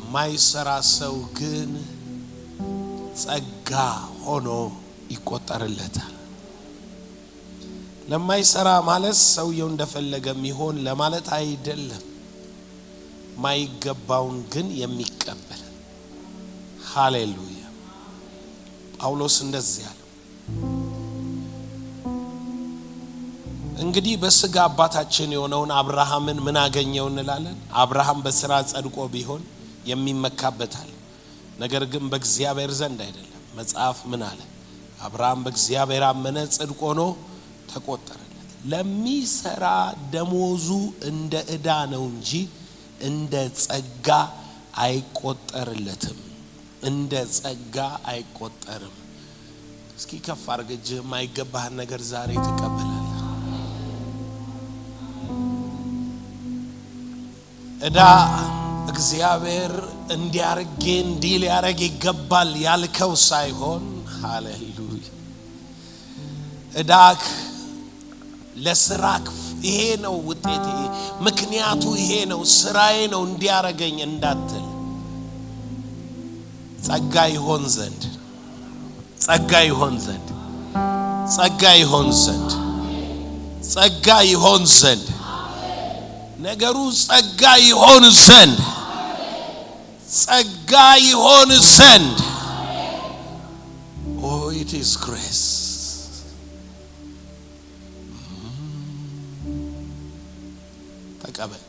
ማይሰራ ሰው ግን ጸጋ ሆኖ ይቆጠርለታል። ለማይሰራ ማለት ሰውየው እንደፈለገ የሚሆን ለማለት አይደለም። ማይገባውን ግን የሚቀበል ሃሌሉያ። ጳውሎስ እንደዚህ ያለው እንግዲህ በስጋ አባታችን የሆነውን አብርሃምን ምን አገኘው እንላለን? አብርሃም በሥራ ጸድቆ ቢሆን የሚመካበታል፣ ነገር ግን በእግዚአብሔር ዘንድ አይደለም። መጽሐፍ ምን አለ? አብርሃም በእግዚአብሔር አመነ፣ ጽድቅ ሆኖ ተቆጠረለት። ለሚሰራ ደሞዙ እንደ ዕዳ ነው እንጂ እንደ ጸጋ አይቆጠርለትም። እንደ ጸጋ አይቆጠርም። እስኪ ከፍ አድርገህ የማይገባህን ነገር ዛሬ ትቀበላለህ። ዕዳ እግዚአብሔር እንዲያርጌ እንዲል ያረግ ይገባል ያልከው ሳይሆን ሃሌሉያ ዕዳክ ለስራክ ይሄ ነው ውጤቴ፣ ምክንያቱ ይሄ ነው፣ ስራዬ ነው እንዲያረገኝ እንዳትል ጸጋ ይሆን ዘንድ ጸጋ ይሆን ዘንድ ጸጋ ይሆን ዘንድ ጸጋ ይሆን ዘንድ ነገሩ ጸጋ ይሆን ዘንድ ጸጋ ይሆን ዘንድ oh it is grace ተቀበል።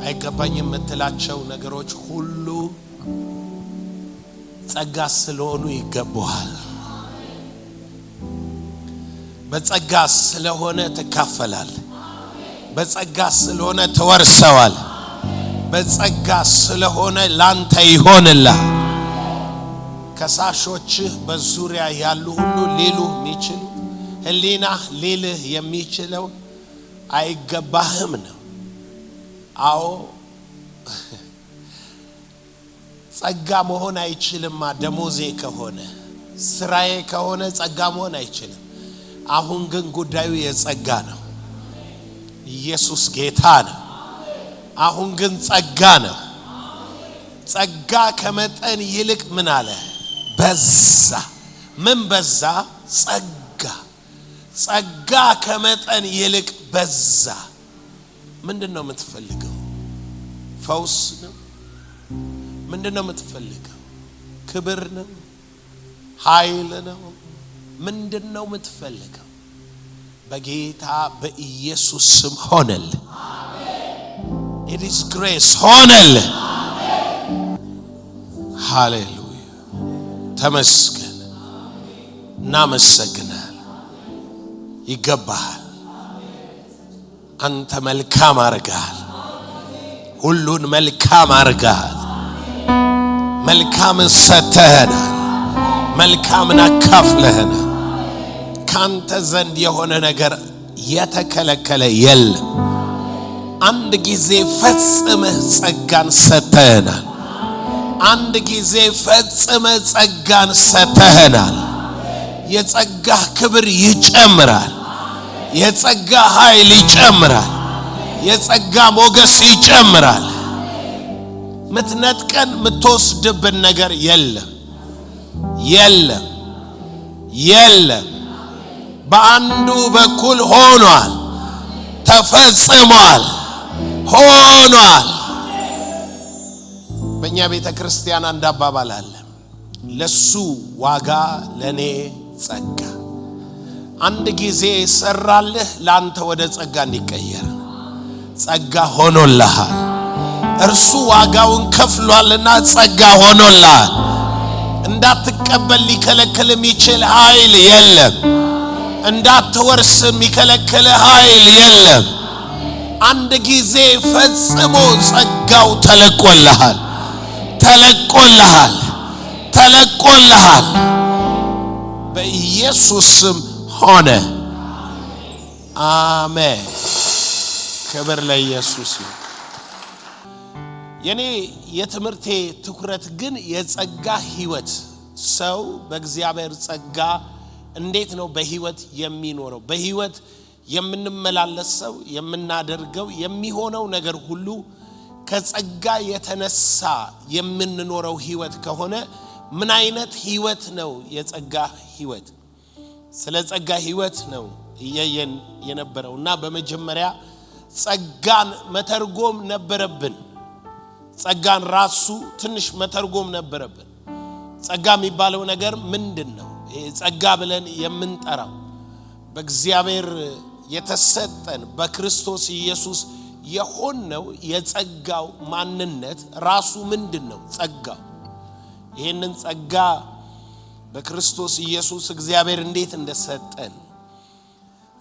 አይገባኝም የምትላቸው ነገሮች ሁሉ ጸጋ ስለሆኑ ይገባዋል። በጸጋ ስለሆነ ተካፈላል። በጸጋ ስለሆነ ተወርሰዋል። በጸጋ ስለሆነ ላንተ ይሆንልህ። ከሳሾችህ በዙሪያ ያሉ ሁሉ ሊሉ የሚችሉ ህሊና ሊልህ የሚችለው አይገባህም ነው። አዎ ጸጋ መሆን አይችልም። ደሞዜ ከሆነ ስራዬ ከሆነ ጸጋ መሆን አይችልም። አሁን ግን ጉዳዩ የጸጋ ነው። ኢየሱስ ጌታ ነው። አሁን ግን ጸጋ ነው። ጸጋ ከመጠን ይልቅ ምን አለ? በዛ። ምን በዛ? ጸጋ። ጸጋ ከመጠን ይልቅ በዛ። ምንድነው የምትፈልገው? ፈውስ ነው? ምንድነው የምትፈልገው? ክብር ነው? ኃይል ነው? ምንድነው የምትፈልገው? በጌታ በኢየሱስ ስም ሆነል። It is grace ሆነል። ሃሌሉያ ተመስገን። እናመሰግናለን። ይገባሃል። አንተ መልካም አርጋል። ሁሉን መልካም አርጋል። መልካም ሰተህናል። መልካምን አካፍለህናል። ካንተ ዘንድ የሆነ ነገር የተከለከለ የለም። አንድ ጊዜ ፈጽመህ ጸጋን ሰተህናል። አንድ ጊዜ ፈጽመህ ጸጋን ሰተህናል። የጸጋ ክብር ይጨምራል። የጸጋ ኃይል ይጨምራል። የጸጋ ሞገስ ይጨምራል። ምትነጥቀን ምትወስድብን ነገር የለም የለም የለም። በአንዱ በኩል ሆኗል፣ ተፈጽሟል፣ ሆኗል። በእኛ ቤተ ክርስቲያን አንድ አባባል አለ። ለሱ ዋጋ ለኔ ጸጋ። አንድ ጊዜ ሰራልህ ላንተ ወደ ጸጋ እንዲቀየር ጸጋ ሆኖልሃል። እርሱ ዋጋውን ከፍሏልና ጸጋ ሆኖልሃል። እንዳትቀበል ሊከለክል የሚችል ኃይል የለም። እንዳትወርስ የሚከለክል ኃይል የለም። አንድ ጊዜ ፈጽሞ ጸጋው ተለቆልሃል፣ ተለቆልሃል፣ ተለቆልሃል። በኢየሱስ ስም ሆነ። አሜን። ክብር ለኢየሱስ ይሁን። የኔ የትምህርቴ ትኩረት ግን የጸጋ ህይወት፣ ሰው በእግዚአብሔር ጸጋ እንዴት ነው በህይወት የሚኖረው? በህይወት የምንመላለሰው፣ የምናደርገው፣ የሚሆነው ነገር ሁሉ ከጸጋ የተነሳ የምንኖረው ህይወት ከሆነ ምን አይነት ህይወት ነው የጸጋ ህይወት? ስለ ጸጋ ህይወት ነው እየየን የነበረውና በመጀመሪያ ጸጋን መተርጎም ነበረብን። ጸጋን ራሱ ትንሽ መተርጎም ነበረብን። ጸጋ የሚባለው ነገር ምንድነው? ጸጋ ብለን የምንጠራው በእግዚአብሔር የተሰጠን በክርስቶስ ኢየሱስ የሆነው የጸጋው ማንነት ራሱ ምንድነው? ጸጋው ይሄንን ጸጋ በክርስቶስ ኢየሱስ እግዚአብሔር እንዴት እንደሰጠን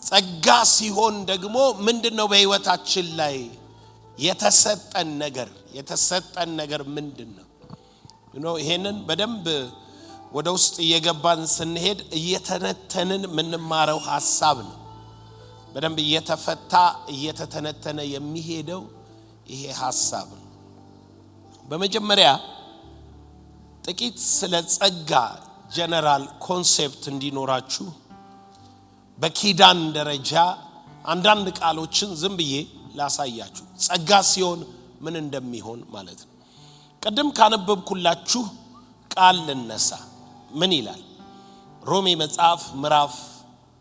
ጸጋ ሲሆን ደግሞ ምንድነው በህይወታችን ላይ የተሰጠን ነገር ምንድነው? ይሄንን በደንብ ወደ ውስጥ እየገባን ስንሄድ እየተነተንን ምንማረው ሐሳብ ነው። በደንብ እየተተነተነ የሚሄደው ይሄ ሐሳብ ነው። በመጀመሪያ ጥቂት ስለ ጸጋ ጀነራል ኮንሴፕት እንዲኖራችሁ በኪዳን ደረጃ አንዳንድ ቃሎችን ዝም ብዬ ላሳያችሁ። ጸጋ ሲሆን ምን እንደሚሆን ማለት ነው። ቀደም ካነበብኩላችሁ ቃል ልነሳ። ምን ይላል? ሮሜ መጽሐፍ ምዕራፍ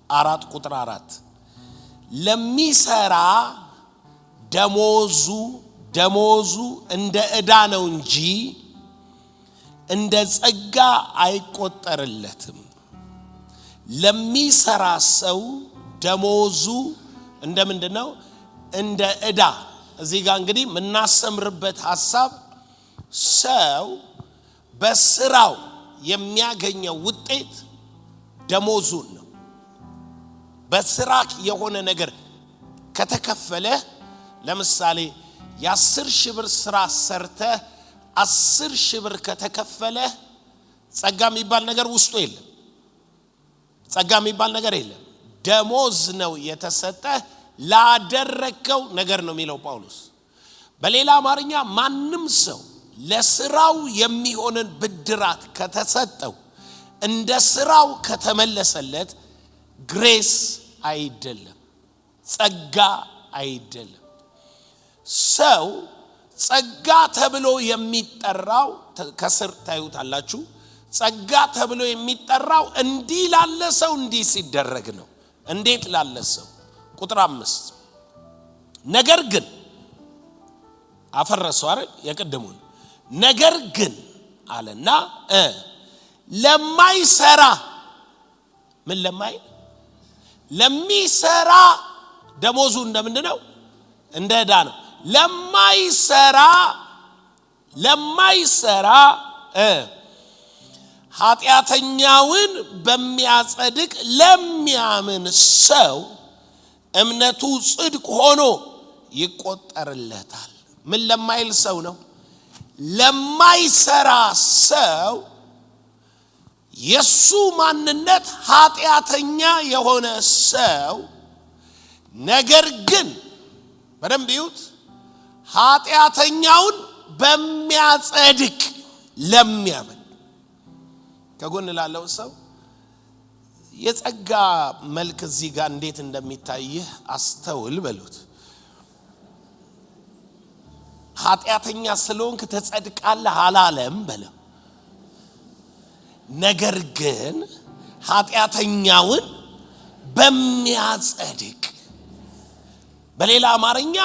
4 ቁጥር 4 ለሚሰራ ደሞዙ እንደ ዕዳ ነው እንጂ እንደ ጸጋ አይቆጠርለትም። ለሚሰራ ሰው ደሞዙ እንደ ምንድነው? እንደ ዕዳ። እዚህ ጋር እንግዲህ ምናሰምርበት ሐሳብ ሰው በስራው የሚያገኘው ውጤት ደሞዙን ነው። በስራክ የሆነ ነገር ከተከፈለ ለምሳሌ የ10,000 ብር ስራ ሰርተ 10,000 ብር ከተከፈለ ጸጋ የሚባል ነገር ውስጡ የለም። ጸጋ የሚባል ነገር የለም። ደሞዝ ነው የተሰጠ ላደረከው ነገር ነው የሚለው ጳውሎስ። በሌላ አማርኛ ማንም ሰው ለስራው የሚሆንን ብድራት ከተሰጠው እንደ ስራው ከተመለሰለት ግሬስ አይደለም፣ ጸጋ አይደለም። ሰው ጸጋ ተብሎ የሚጠራው ከስር ታዩታላችሁ። ጸጋ ተብሎ የሚጠራው እንዲህ ላለ ሰው እንዲህ ሲደረግ ነው። እንዴት ላለ ሰው? ቁጥር 5 ነገር ግን አፈረሰው አይደል የቀደሙን። ነገር ግን አለና ለማይሰራ ምን ለሚሰራ ደሞዙ እንደምንድነው? እንደ ዕዳ ነው። ለማይሰራ ኃጢአተኛውን በሚያጸድቅ ለሚያምን ሰው እምነቱ ጽድቅ ሆኖ ይቆጠርለታል። ምን ለማይል ሰው ነው? ለማይሰራ ሰው የሱ ማንነት ኃጢአተኛ የሆነ ሰው ነገር ግን በደንብ ይዩት፣ ኃጢአተኛውን በሚያጸድቅ ለሚያምን ከጎን ላለው ሰው የጸጋ መልክ እዚህ ጋር እንዴት እንደሚታይህ አስተውል በሉት። ኃጢአተኛ ስለሆንክ ተጸድቃለህ አላለም በለው። ነገር ግን ኃጢአተኛውን በሚያጸድቅ፣ በሌላ አማርኛ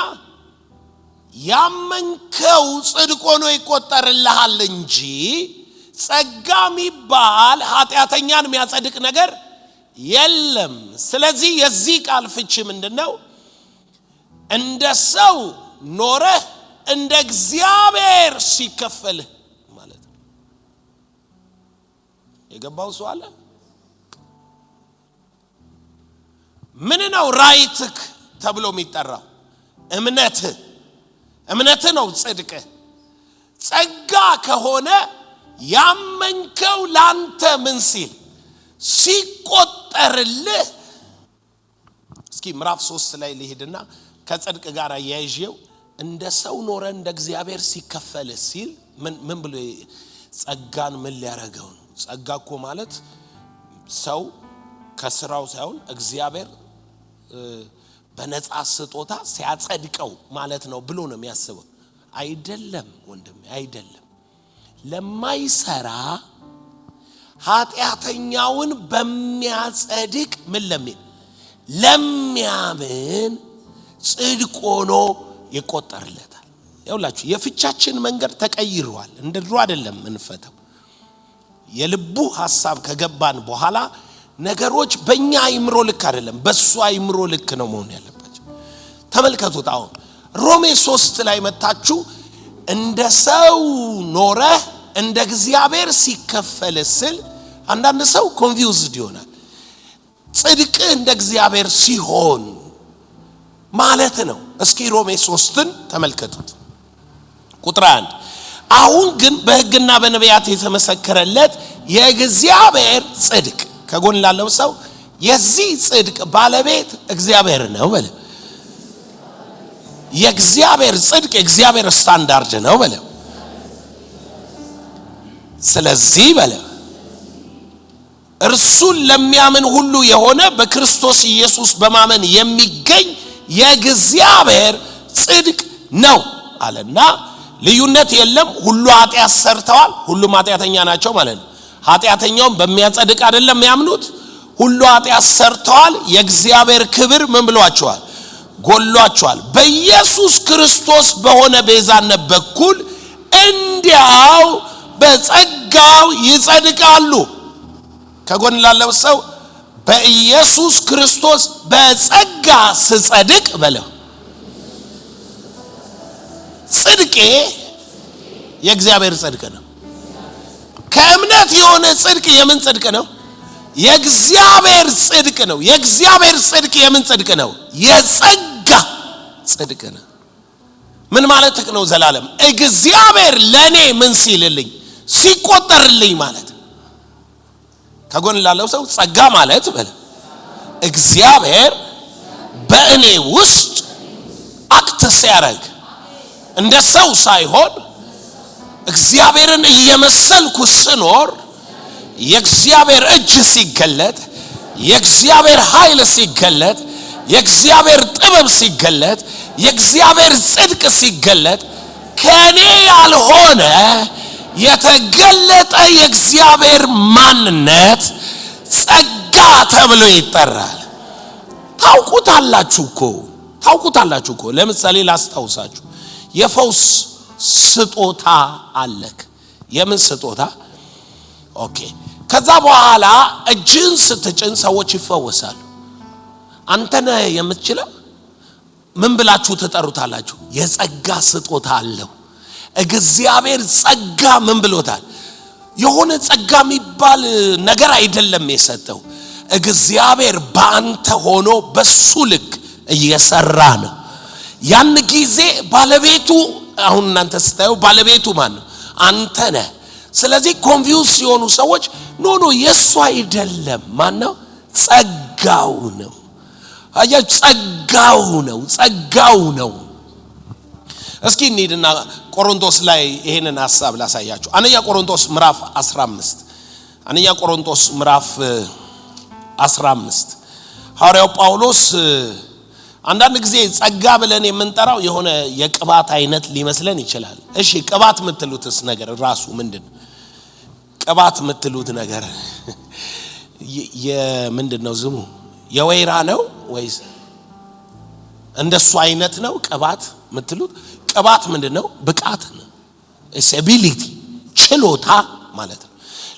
ያመንከው ጽድቅ ሆኖ ይቆጠርልሃል እንጂ ጸጋ የሚባል ኃጢአተኛን የሚያጸድቅ ነገር የለም። ስለዚህ የዚህ ቃል ፍቺ ምንድነው? እንደ ሰው ኖረህ እንደ እግዚአብሔር ሲከፈልህ ማለት ነው። የገባው ሰው አለ? ምን ነው ራይትክ ተብሎ የሚጠራው? እምነት ነው ጽድቅ። ጸጋ ከሆነ ያመንከው ላንተ ምን ሲል ሲቆጠርልህ። እስኪ ምዕራፍ 3 ላይ ልሂድና ከጽድቅ ጋር ያይዤው እንደ ሰው ኖረ እንደ እግዚአብሔር ሲከፈል ሲል ምን ብሎ ጸጋን ምን ሊያረጋው ነው? ጸጋ እኮ ማለት ሰው ከስራው ሳይሆን እግዚአብሔር በነፃ ስጦታ ሲያጸድቀው ማለት ነው ብሎ ነው የሚያስበው። አይደለም ወንድሜ አይደለም ለማይሰራ ኃጢአተኛውን በሚያጸድቅ ምን ለሚያምን ጽድቅ ሆኖ ይቆጠርለታል። ይኸውላችሁ የፍቻችን መንገድ ተቀይሯል። እንደ ድሮ አይደለም እንፈተው። የልቡ ሐሳብ ከገባን በኋላ ነገሮች በእኛ አይምሮ ልክ አይደለም በሱ አይምሮ ልክ ነው መሆን ያለባቸው። ተመልከቱት። አሁን ሮሜ 3 ላይ መጣችሁ እንደ ሰው ኖረ እንደ እግዚአብሔር ሲከፈል ስል አንዳንድ ሰው ኮንፊውዝድ ይሆናል። ጽድቅ እንደ እግዚአብሔር ሲሆን ማለት ነው። እስኪ ሮሜ 3ን ተመልከቱት ቁጥር 1 አሁን ግን በሕግና በነቢያት የተመሰከረለት የእግዚአብሔር ጽድቅ ከጎን ላለው ሰው የዚህ ጽድቅ ባለቤት እግዚአብሔር ነው በለ። የእግዚአብሔር ጽድቅ የእግዚአብሔር ስታንዳርድ ነው በለ። ስለዚህ በለ እርሱን ለሚያምን ሁሉ የሆነ በክርስቶስ ኢየሱስ በማመን የሚገኝ የእግዚአብሔር ጽድቅ ነው አለና ልዩነት የለም። ሁሉ ኃጢአት ሰርተዋል፣ ሁሉም ኃጢአተኛ ናቸው ማለት ነው። ኃጢአተኛውን በሚያጸድቅ አይደለም ያምኑት። ሁሉ ኃጢአት ሰርተዋል፣ የእግዚአብሔር ክብር ምን ብሏቸዋል? ጎሏቸዋል። በኢየሱስ ክርስቶስ በሆነ ቤዛነት በኩል እንዲያው በጸጋው ይጸድቃሉ። ከጎን ላለው ሰው በኢየሱስ ክርስቶስ በጸጋ ስጸድቅ በለው። ጽድቄ የእግዚአብሔር ጽድቅ ነው። ከእምነት የሆነ ጽድቅ የምን ጽድቅ ነው? የእግዚአብሔር ጽድቅ ነው። የእግዚአብሔር ጽድቅ የምን ጽድቅ ነው? የጸጋ ጽድቅ ነው። ምን ማለት ነው? ዘላለም እግዚአብሔር ለኔ ምን ሲልልኝ ሲቆጠርልኝ ማለት። ከጎን ላለው ሰው ጸጋ ማለት በለ እግዚአብሔር በእኔ ውስጥ አክት ሲያደርግ እንደ ሰው ሳይሆን እግዚአብሔርን እየመሰልኩ ስኖር የእግዚአብሔር እጅ ሲገለጥ፣ የእግዚአብሔር ኃይል ሲገለጥ፣ የእግዚአብሔር ጥበብ ሲገለጥ፣ የእግዚአብሔር ጽድቅ ሲገለጥ ከኔ ያልሆነ የተገለጠ የእግዚአብሔር ማንነት ጸጋ ተብሎ ይጠራል። ታውቁታላችሁ እኮ ለምሳሌ ላስታውሳችሁ የፈውስ ስጦታ አለክ። የምን ስጦታ? ኦኬ። ከዛ በኋላ እጅን ስትጭን ሰዎች ይፈወሳሉ። አንተ ነህ የምትችለው። ምን ብላችሁ ትጠሩታላችሁ? የጸጋ ስጦታ አለው። እግዚአብሔር ጸጋ ምን ብሎታል? የሆነ ጸጋ የሚባል ነገር አይደለም የሰጠው። እግዚአብሔር በአንተ ሆኖ በሱ ልክ እየሰራ ነው። ያን ጊዜ ባለቤቱ አሁን እናንተ ስታዩ ባለቤቱ ማን ነው? አንተ ነህ። ስለዚህ ኮንፊውዝ ሲሆኑ ሰዎች ኖ የሱ አይደለም ማን ነው? ጸጋው ነው። አያችሁ ጸጋው ነው። እስኪ እንሂድና ቆሮንቶስ ላይ ይሄንን ሐሳብ ላሳያችሁ። አንደኛ ቆሮንቶስ ምዕራፍ 15 ሐዋርያው ጳውሎስ አንዳንድ ጊዜ ጸጋ ብለን የምንጠራው የሆነ የቅባት አይነት ሊመስለን ይችላል። እሺ ቅባት የምትሉትስ ነገር ራሱ ምንድነው? ቅባት የምትሉት ነገር የምንድነው? ዝሙ የወይራ ነው ወይስ እንደሱ አይነት ነው? ቅባት የምትሉት ቅባት ምንድነው? ብቃት ነው። ኤቢሊቲ ችሎታ ማለት ነው።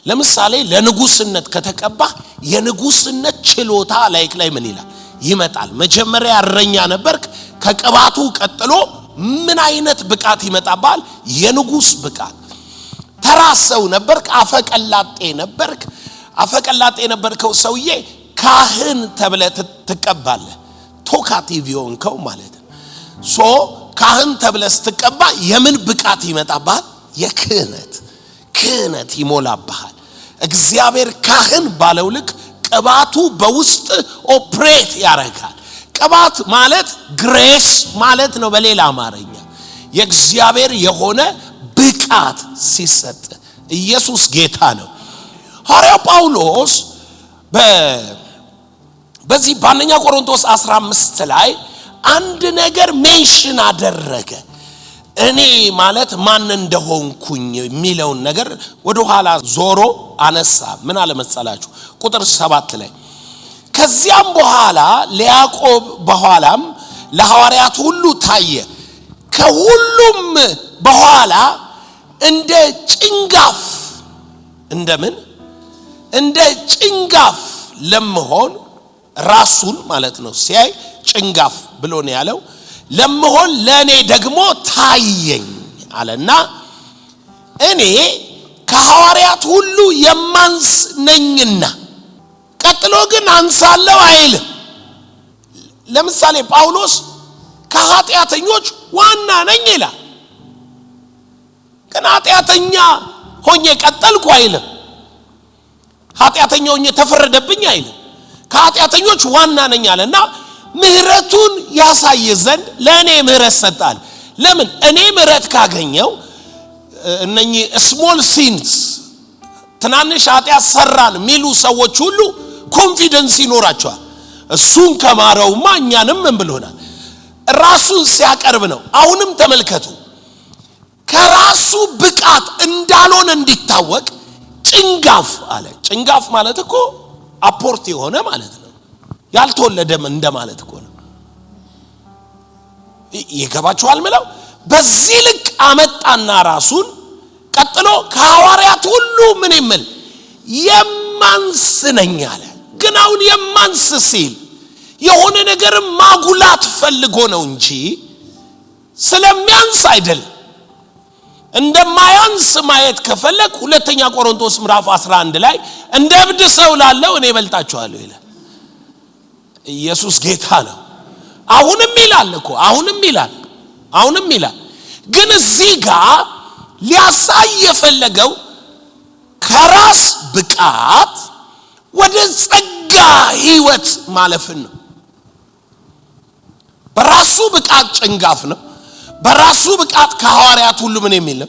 ለምሳሌ ለንጉስነት ከተቀባ የንጉስነት ችሎታ ላይ ምን ይላል? ይመጣል። መጀመሪያ እረኛ ነበርክ፣ ከቅባቱ ቀጥሎ ምን አይነት ብቃት ይመጣባል? የንጉስ ብቃት። ተራ ሰው ነበርክ፣ አፈቀላጤ ነበርከው ሰውዬ ካህን ተብለ ትቀባለህ። ቶካቲቭ የሆንከው ማለት ነው። ካህን ተብለ ስትቀባ የምን ብቃት ይመጣባል? የክህነት ይሞላብሃል። እግዚአብሔር ካህን ባለው ልክ ቅባቱ በውስጥ ኦፕሬት ያደርጋል። ቅባት ማለት ግሬስ ማለት ነው። በሌላ አማርኛ የእግዚአብሔር የሆነ ብቃት ሲሰጥ ኢየሱስ ጌታ ነው። ሐዋርያው ጳውሎስ በዚህ በአንደኛ ቆሮንቶስ 15 ላይ አንድ ነገር ሜንሽን አደረገ። እኔ ማለት ማን እንደሆንኩኝ የሚለውን ነገር ወደ ኋላ ዞሮ አነሳ። ምን አለ መሰላችሁ? ቁጥር 7 ላይ ከዚያም በኋላ ለያዕቆብ በኋላም ለሐዋርያት ሁሉ ታየ። ከሁሉም በኋላ እንደ ጭንጋፍ እንደምን እንደ ጭንጋፍ ለመሆን ራሱን ማለት ነው ሲያይ ጭንጋፍ ብሎ ነው ያለው። ለመሆን ለኔ ደግሞ ታየኝ አለና እኔ ከሐዋርያት ሁሉ የማንስ ነኝና። ቀጥሎ ግን አንሳለሁ አይልም። ለምሳሌ ጳውሎስ ከኃጢአተኞች ዋና ነኝ ይላል። ግን ኃጢአተኛ ሆኜ ቀጠልኩ አይልም። ኃጢአተኛ ሆኜ ተፈረደብኝ አይልም። ከኃጢአተኞች ዋና ነኝ አለና ምህረቱን ያሳይ ዘንድ ለኔ ምህረት ሰጣል። ለምን? እኔ ምህረት ካገኘው እነኚህ ስሞል ሲንስ ትናንሽ ኃጢአት ሰራን የሚሉ ሰዎች ሁሉ ኮንፊደንስ ይኖራቸዋል። እሱን ከማረውማ እኛንም ምን ብሎናል? ራሱን ሲያቀርብ ነው። አሁንም ተመልከቱ፣ ከራሱ ብቃት እንዳልሆነ እንዲታወቅ ጭንጋፍ አለ። ጭንጋፍ ማለት እኮ አፖርት የሆነ ማለት ነው። ያልተወለደም እንደማለት እኮ ነው። ይገባችኋል? ምለው በዚህ ልክ አመጣና ራሱን ቀጥሎ ከሐዋርያት ሁሉ ምን ይምል የማንስ ነኝ አለ። ግን አሁን የማንስ ሲል የሆነ ነገር ማጉላት ፈልጎ ነው እንጂ ስለሚያንስ አይደለም። እንደማያንስ ማየት ከፈለክ ሁለተኛ ቆሮንቶስ ምዕራፍ 11 ላይ እንደ እብድ ሰው ላለው እኔ እበልጣችኋለሁ ይላል። ኢየሱስ ጌታ ነው። አሁንም ይላል እኮ አሁንም ይላል። ግን እዚህ ጋር ሊያሳይ የፈለገው ከራስ ብቃት ወደ ጸጋ ህይወት ማለፍን ነው። በራሱ ብቃት ጭንጋፍ ነው። በራሱ ብቃት ከሐዋርያት ሁሉ ምን የሚል ነው?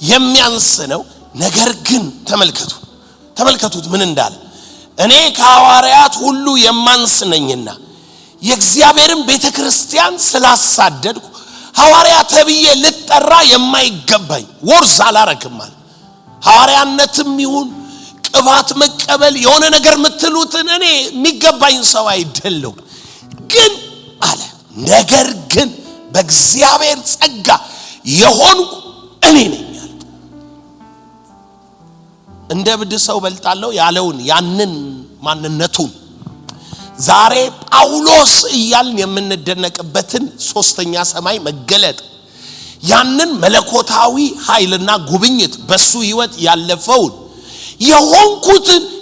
የሚያንስ ነው። ነገር ግን ተመልከቱት ምን እንዳለ እኔ ከሐዋርያት ሁሉ የማንስ ነኝና የእግዚአብሔርን ቤተክርስቲያን ስላሳደድኩ ሐዋርያ ተብዬ ልጠራ የማይገባኝ ወርዝ አላረክም ማለት ሐዋርያነትም ይሁን ቅባት መቀበል የሆነ ነገር ምትሉትን እኔ የሚገባኝ ሰው አይደለም። ግን አለ ነገር ግን በእግዚአብሔር ጸጋ የሆንኩ እኔ ነኝ አለ። እንደ እብድ ሰው በልጣለሁ ያለውን ያንን ማንነቱን ዛሬ ጳውሎስ እያልን የምንደነቅበትን ሶስተኛ ሰማይ መገለጥ ያንን መለኮታዊ ኃይልና ጉብኝት በሱ ህይወት ያለፈውን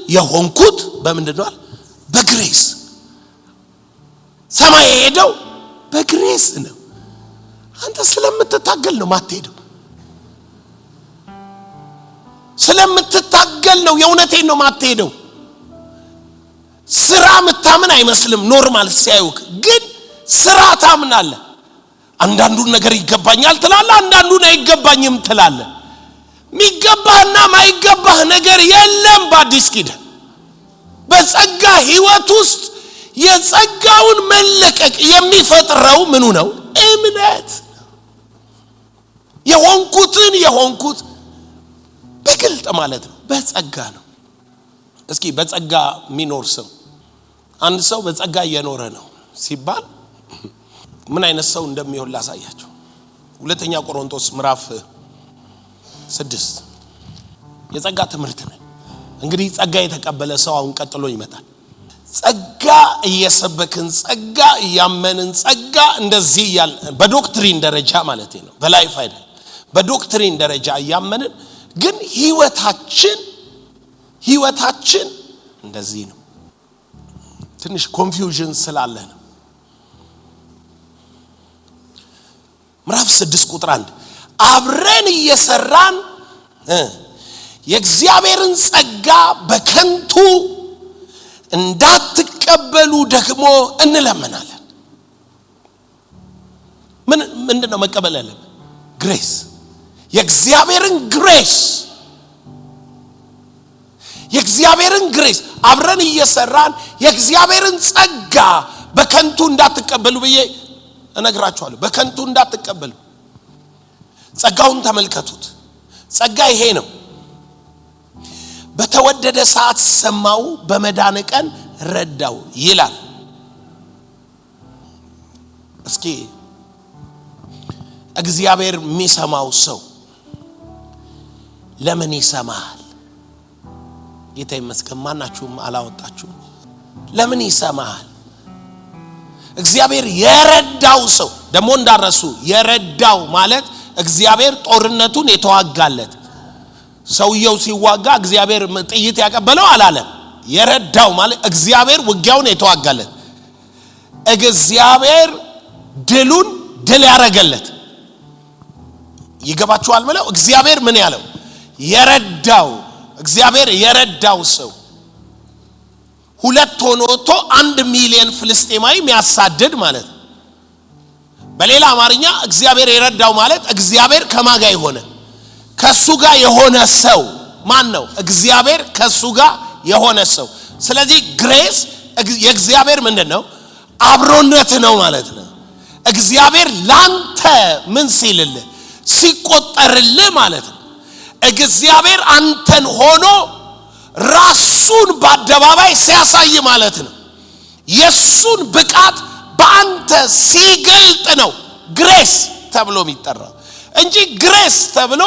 የሆንኩት በምንድነው? በግሬስ። ሰማይ ሄደው በግሬስ ነው። አንተ ስለምትታገል ነው ማትሄደው። ስለምትታገል ነው። የእውነቴን ነው ማትሄደው። ስራ ምታምን አይመስልም ኖርማል ሲያዩክ፣ ግን ስራ ታምናለህ። አንዳንዱን ነገር ይገባኛል ትላለህ፣ አንዳንዱን አይገባኝም ትላለህ። ሚገባህና ማይገባህ ነገር የለም። በአዲስ ኪዳን በጸጋ ህይወት ውስጥ የጸጋውን መለቀቅ የሚፈጥረው ምኑ ነው? እምነት። የሆንኩት በግልጥ ማለት ነው። በጸጋ ነው። እስኪ በጸጋ የሚኖር ሰው አንድ ሰው በጸጋ እየኖረ ነው ሲባል ምን አይነት ሰው እንደሚሆን ላሳያችሁ። ሁለተኛ ቆሮንቶስ ምዕራፍ 6 የጸጋ ትምህርት ነው። እንግዲህ ጸጋ የተቀበለ ሰው አሁን ቀጥሎ ይመጣል። ጸጋ እየሰበክን ጸጋ እያመንን ጸጋ እንደዚህ ያለ በዶክትሪን ደረጃ ማለት ነው፣ በላይፍ አይደል። በዶክትሪን ደረጃ እያመንን ግን ህይወታችን እንደዚህ ነው። ትንሽ ኮንፊውዥን ስላለ ነው። ምዕራፍ 6 ቁጥር 1 አብረን እየሰራን የእግዚአብሔርን ጸጋ በከንቱ እንዳትቀበሉ ደግሞ እንለምናለን። ምንድነው መቀበል ያለብን? ግሬስ። የእግዚአብሔርን ግሬስ አብረን እየሰራን የእግዚአብሔርን ጸጋ በከንቱ እንዳትቀበሉ ብዬ እነግራችኋለሁ። በከንቱ እንዳትቀበሉ። ጸጋውን ተመልከቱት። ጸጋ ይሄ ነው። በተወደደ ሰዓት ሰማው በመዳን ቀን ረዳው ይላል። እስኪ እግዚአብሔር የሚሰማው ሰው ለምን ይሰማል? ጌታ ይመስገን ማናችሁም አላወጣችሁ። ለምን ይሰማል? እግዚአብሔር የረዳው ሰው ደሞ እንዳረሱ የረዳው ማለት እግዚአብሔር ጦርነቱን የተዋጋለት ሰውየው ሲዋጋ እግዚአብሔር ጥይት ያቀበለው አላለም። የረዳው ማለት እግዚአብሔር ውጊያውን የተዋጋለት እግዚአብሔር ድሉን ድል ያረጋለት። ይገባችኋል? ማለት እግዚአብሔር ምን ያለው የረዳው እግዚአብሔር የረዳው ሰው ሁለት ሆኖ 1 ሚሊዮን ፍልስጤማዊ የሚያሳድድ ማለት ነው። በሌላ አማርኛ እግዚአብሔር የረዳው ማለት እግዚአብሔር ከማጋ የሆነ ከሱ ጋር የሆነ ሰው ማን ነው? እግዚአብሔር ከሱ ጋር የሆነ ሰው። ስለዚህ ግሬስ የእግዚአብሔር ምንድነው? አብሮነት ነው ማለት ነው። እግዚአብሔር ላንተ ምን ሲልልህ ሲቆጠርልህ ማለት ነው። እግዚአብሔር አንተን ሆኖ ራሱን በአደባባይ ሲያሳይ ማለት ነው። የሱን ብቃት በአንተ ሲገልጥ ነው ግሬስ ተብሎ የሚጠራው እንጂ ግሬስ ተብሎ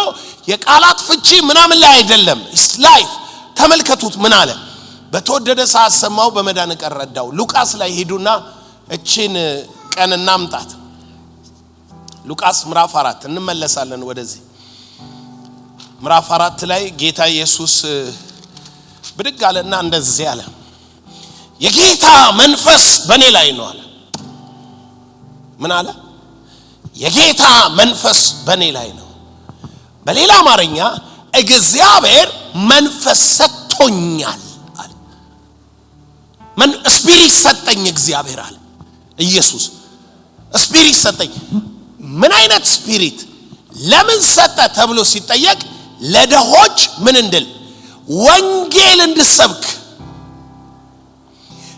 የቃላት ፍቺ ምናምን ላይ አይደለም። ላይፍ ተመልከቱት። ምን አለ? በተወደደ ሰዓት ሰማው በመዳን ቀን ረዳው። ሉቃስ ላይ ሄዱና እቺን ቀን እናምጣት። ሉቃስ ምዕራፍ 4 እንመለሳለን ወደዚህ። ምዕራፍ 4 ላይ ጌታ ኢየሱስ ብድግ አለና እንደዚህ አለ፣ የጌታ መንፈስ በኔ ላይ ነው አለ። ምን አለ? የጌታ መንፈስ በኔ ላይ ነው። በሌላ አማርኛ እግዚአብሔር መንፈስ ሰጥቶኛል አለ። ስፒሪት ሰጠኝ እግዚአብሔር አለ ኢየሱስ። ስፒሪት ሰጠኝ። ምን አይነት ስፒሪት? ለምን ሰጠ ተብሎ ሲጠየቅ ለደሆች ምን እንድል ወንጌል እንድሰብክ፣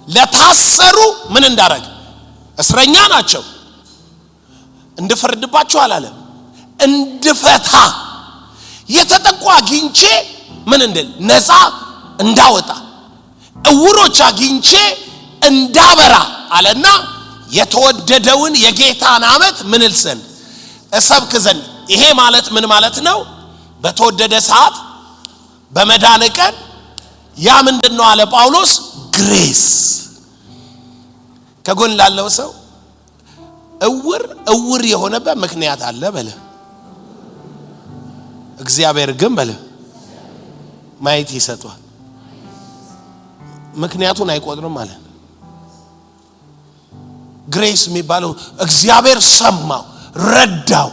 ለታሰሩ ምን እንዳረግ እስረኛ ናቸው እንድፈርድባቸው አላለም፣ እንድፈታ፣ የተጠቁ አግኝቼ ምን እንድል ነፃ እንዳወጣ፣ እውሮች አግኝቼ እንዳበራ አለና የተወደደውን የጌታን ዓመት ምን ልሰን እሰብክ ዘንድ። ይሄ ማለት ምን ማለት ነው? በተወደደ ሰዓት በመዳን ቀን ያ ምንድነው አለ ጳውሎስ? ግሬስ። ከጎን ላለው ሰው እውር የሆነበት ምክንያት አለ በለ። እግዚአብሔር ግን በለ ማየት ይሰጣል። ምክንያቱን አይቆጥርም ማለት ነው። ግሬስ የሚባለው እግዚአብሔር ሰማው ረዳው።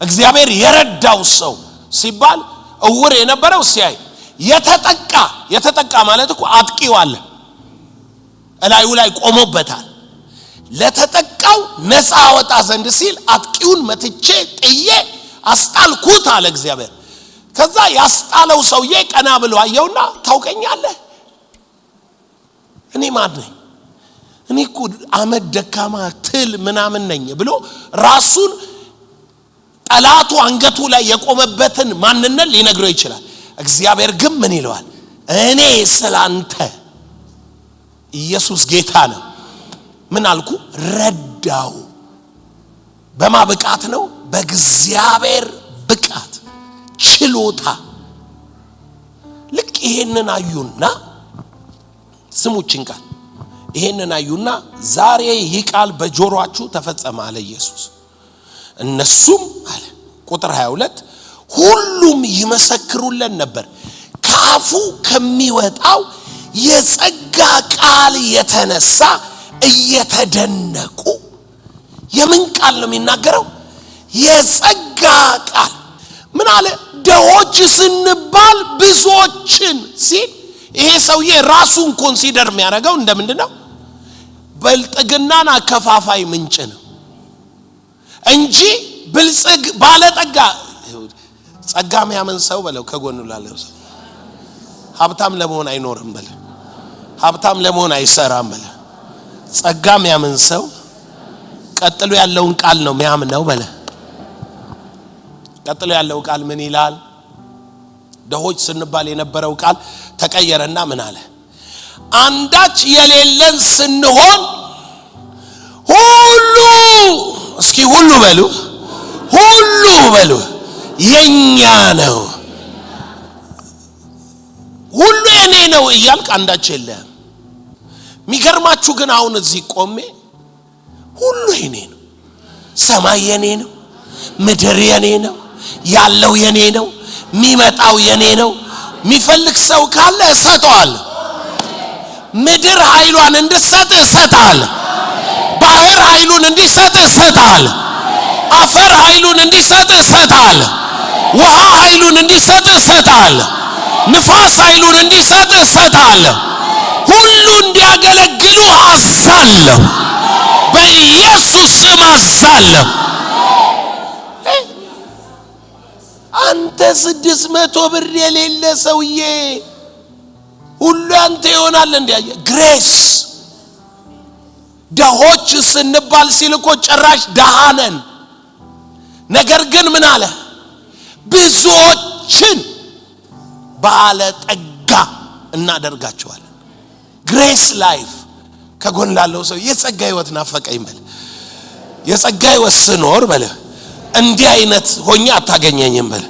እግዚአብሔር የረዳው ሰው ሲባል እውር የነበረው ሲያይ የተጠቃ ማለት እኮ አጥቂው አለ እላዩ ላይ ቆሞበታል። ለተጠቃው ነፃ ወጣ ዘንድ ሲል አጥቂውን መትቼ ጥዬ አስጣልኩት አለ እግዚአብሔር። ከዛ ያስጣለው ሰውዬ ቀና ብሎ አየውና ታውቀኛለህ እኔ ማን ነኝ? እኔ እኮ አመድ ደካማ ትል ምናምን ነኝ ብሎ ራሱን ጠላቱ አንገቱ ላይ የቆመበትን ማንነት ሊነግረው ይችላል። እግዚአብሔር ግን ምን ይለዋል? እኔ ስላንተ ኢየሱስ ጌታ ነው ምን አልኩ? ረዳው። በማ ብቃት ነው? በእግዚአብሔር ብቃት ችሎታ። ልክ ይሄንን አዩና ስሙችን ቃል ይሄንን አዩና ዛሬ ይህ ቃል በጆሮአችሁ ተፈጸመ አለ ኢየሱስ። እነሱም አለ ቁጥር 22 ሁሉም ይመሰክሩልን ነበር ካፉ ከሚወጣው የጸጋ ቃል የተነሳ እየተደነቁ። የምን ቃል ነው የሚናገረው? የጸጋ ቃል። ምን አለ? ደሆች ስንባል ብዙዎችን ሲል ይሄ ሰውዬ ራሱን ኮንሲደር የሚያደርገው እንደምንድነው? በልጥግናን አከፋፋይ ምንጭ ነው እንጂ ብልጽግ ባለጠጋ ጸጋ የሚያምን ሰው በለው ከጎኑ ላለው ሰው ሀብታም ለመሆን አይኖርም በለ። ሀብታም ለመሆን አይሰራም በለ። ጸጋ የሚያምን ሰው ቀጥሎ ያለውን ቃል ነው የሚያምነው በለ። ቀጥሎ ያለው ቃል ምን ይላል? ደሆች ስንባል የነበረው ቃል ተቀየረና ምን አለ? አንዳች የሌለን ስንሆን ሁሉ እስኪ ሁሉ በሉ የኛ ነው፣ ሁሉ የኔ ነው እያልክ አንዳች የለም። የሚገርማችሁ ግን አሁን እዚህ ቆሜ ሁሉ የኔ ነው፣ ሰማይ የኔ ነው፣ ምድር የኔ ነው፣ ያለው የኔ ነው፣ የሚመጣው የኔ ነው። የሚፈልግ ሰው ካለ እሰጠዋለሁ። ምድር ኃይሏን እንድሰጥ እሰጣለሁ። ባህር ኃይሉን እንዲሰጥ እሰጣለሁ። አፈር ኃይሉን እንዲሰጥ እሰጣለሁ። ውሃ ኃይሉን እንዲሰጥ እሰጣለሁ። ንፋስ ኃይሉን እንዲሰጥ እሰጣለሁ። ሁሉ እንዲያገለግሉ አዛለሁ። በኢየሱስ ስም አዛለሁ። አንተ 600 ብር የሌለ ሰውዬ ሁሉ አንተ ይሆናል እንዲያየ ግሬስ ደሆች ስንባል ሲልኮ ጭራሽ ደሃነን። ነገር ግን ምን አለ? ብዙዎችን ባለጠጋ እናደርጋቸዋለን። ግሬስ ላይፍ ከጎን ላለው ሰው የጸጋ ህይወት ናፈቀኝ በል። የጸጋ ህይወት ስኖር በል እንዲህ አይነት ሆኜ አታገኘኝም በል።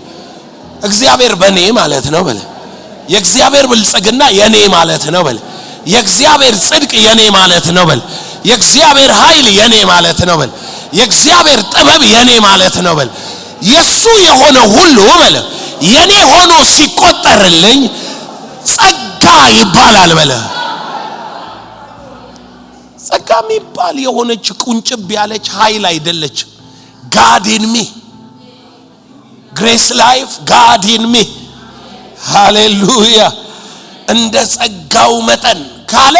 እግዚአብሔር በኔ ማለት ነው በል። የእግዚአብሔር ብልጽግና የኔ ማለት ነው በል። የእግዚአብሔር ጽድቅ የኔ ማለት ነው በል። የእግዚአብሔር ኃይል የኔ ማለት ነው በል። የእግዚአብሔር ጥበብ የኔ ማለት ነው በል። የሱ የሆነ ሁሉ በል የኔ ሆኖ ሲቆጠርልኝ ጸጋ ይባላል በል። ጸጋ የሚባል የሆነች ቁንጭብ ያለች ኃይል አይደለች። God in me, grace life, God in me, ሃሌሉያ። እንደ ጸጋው መጠን ካለ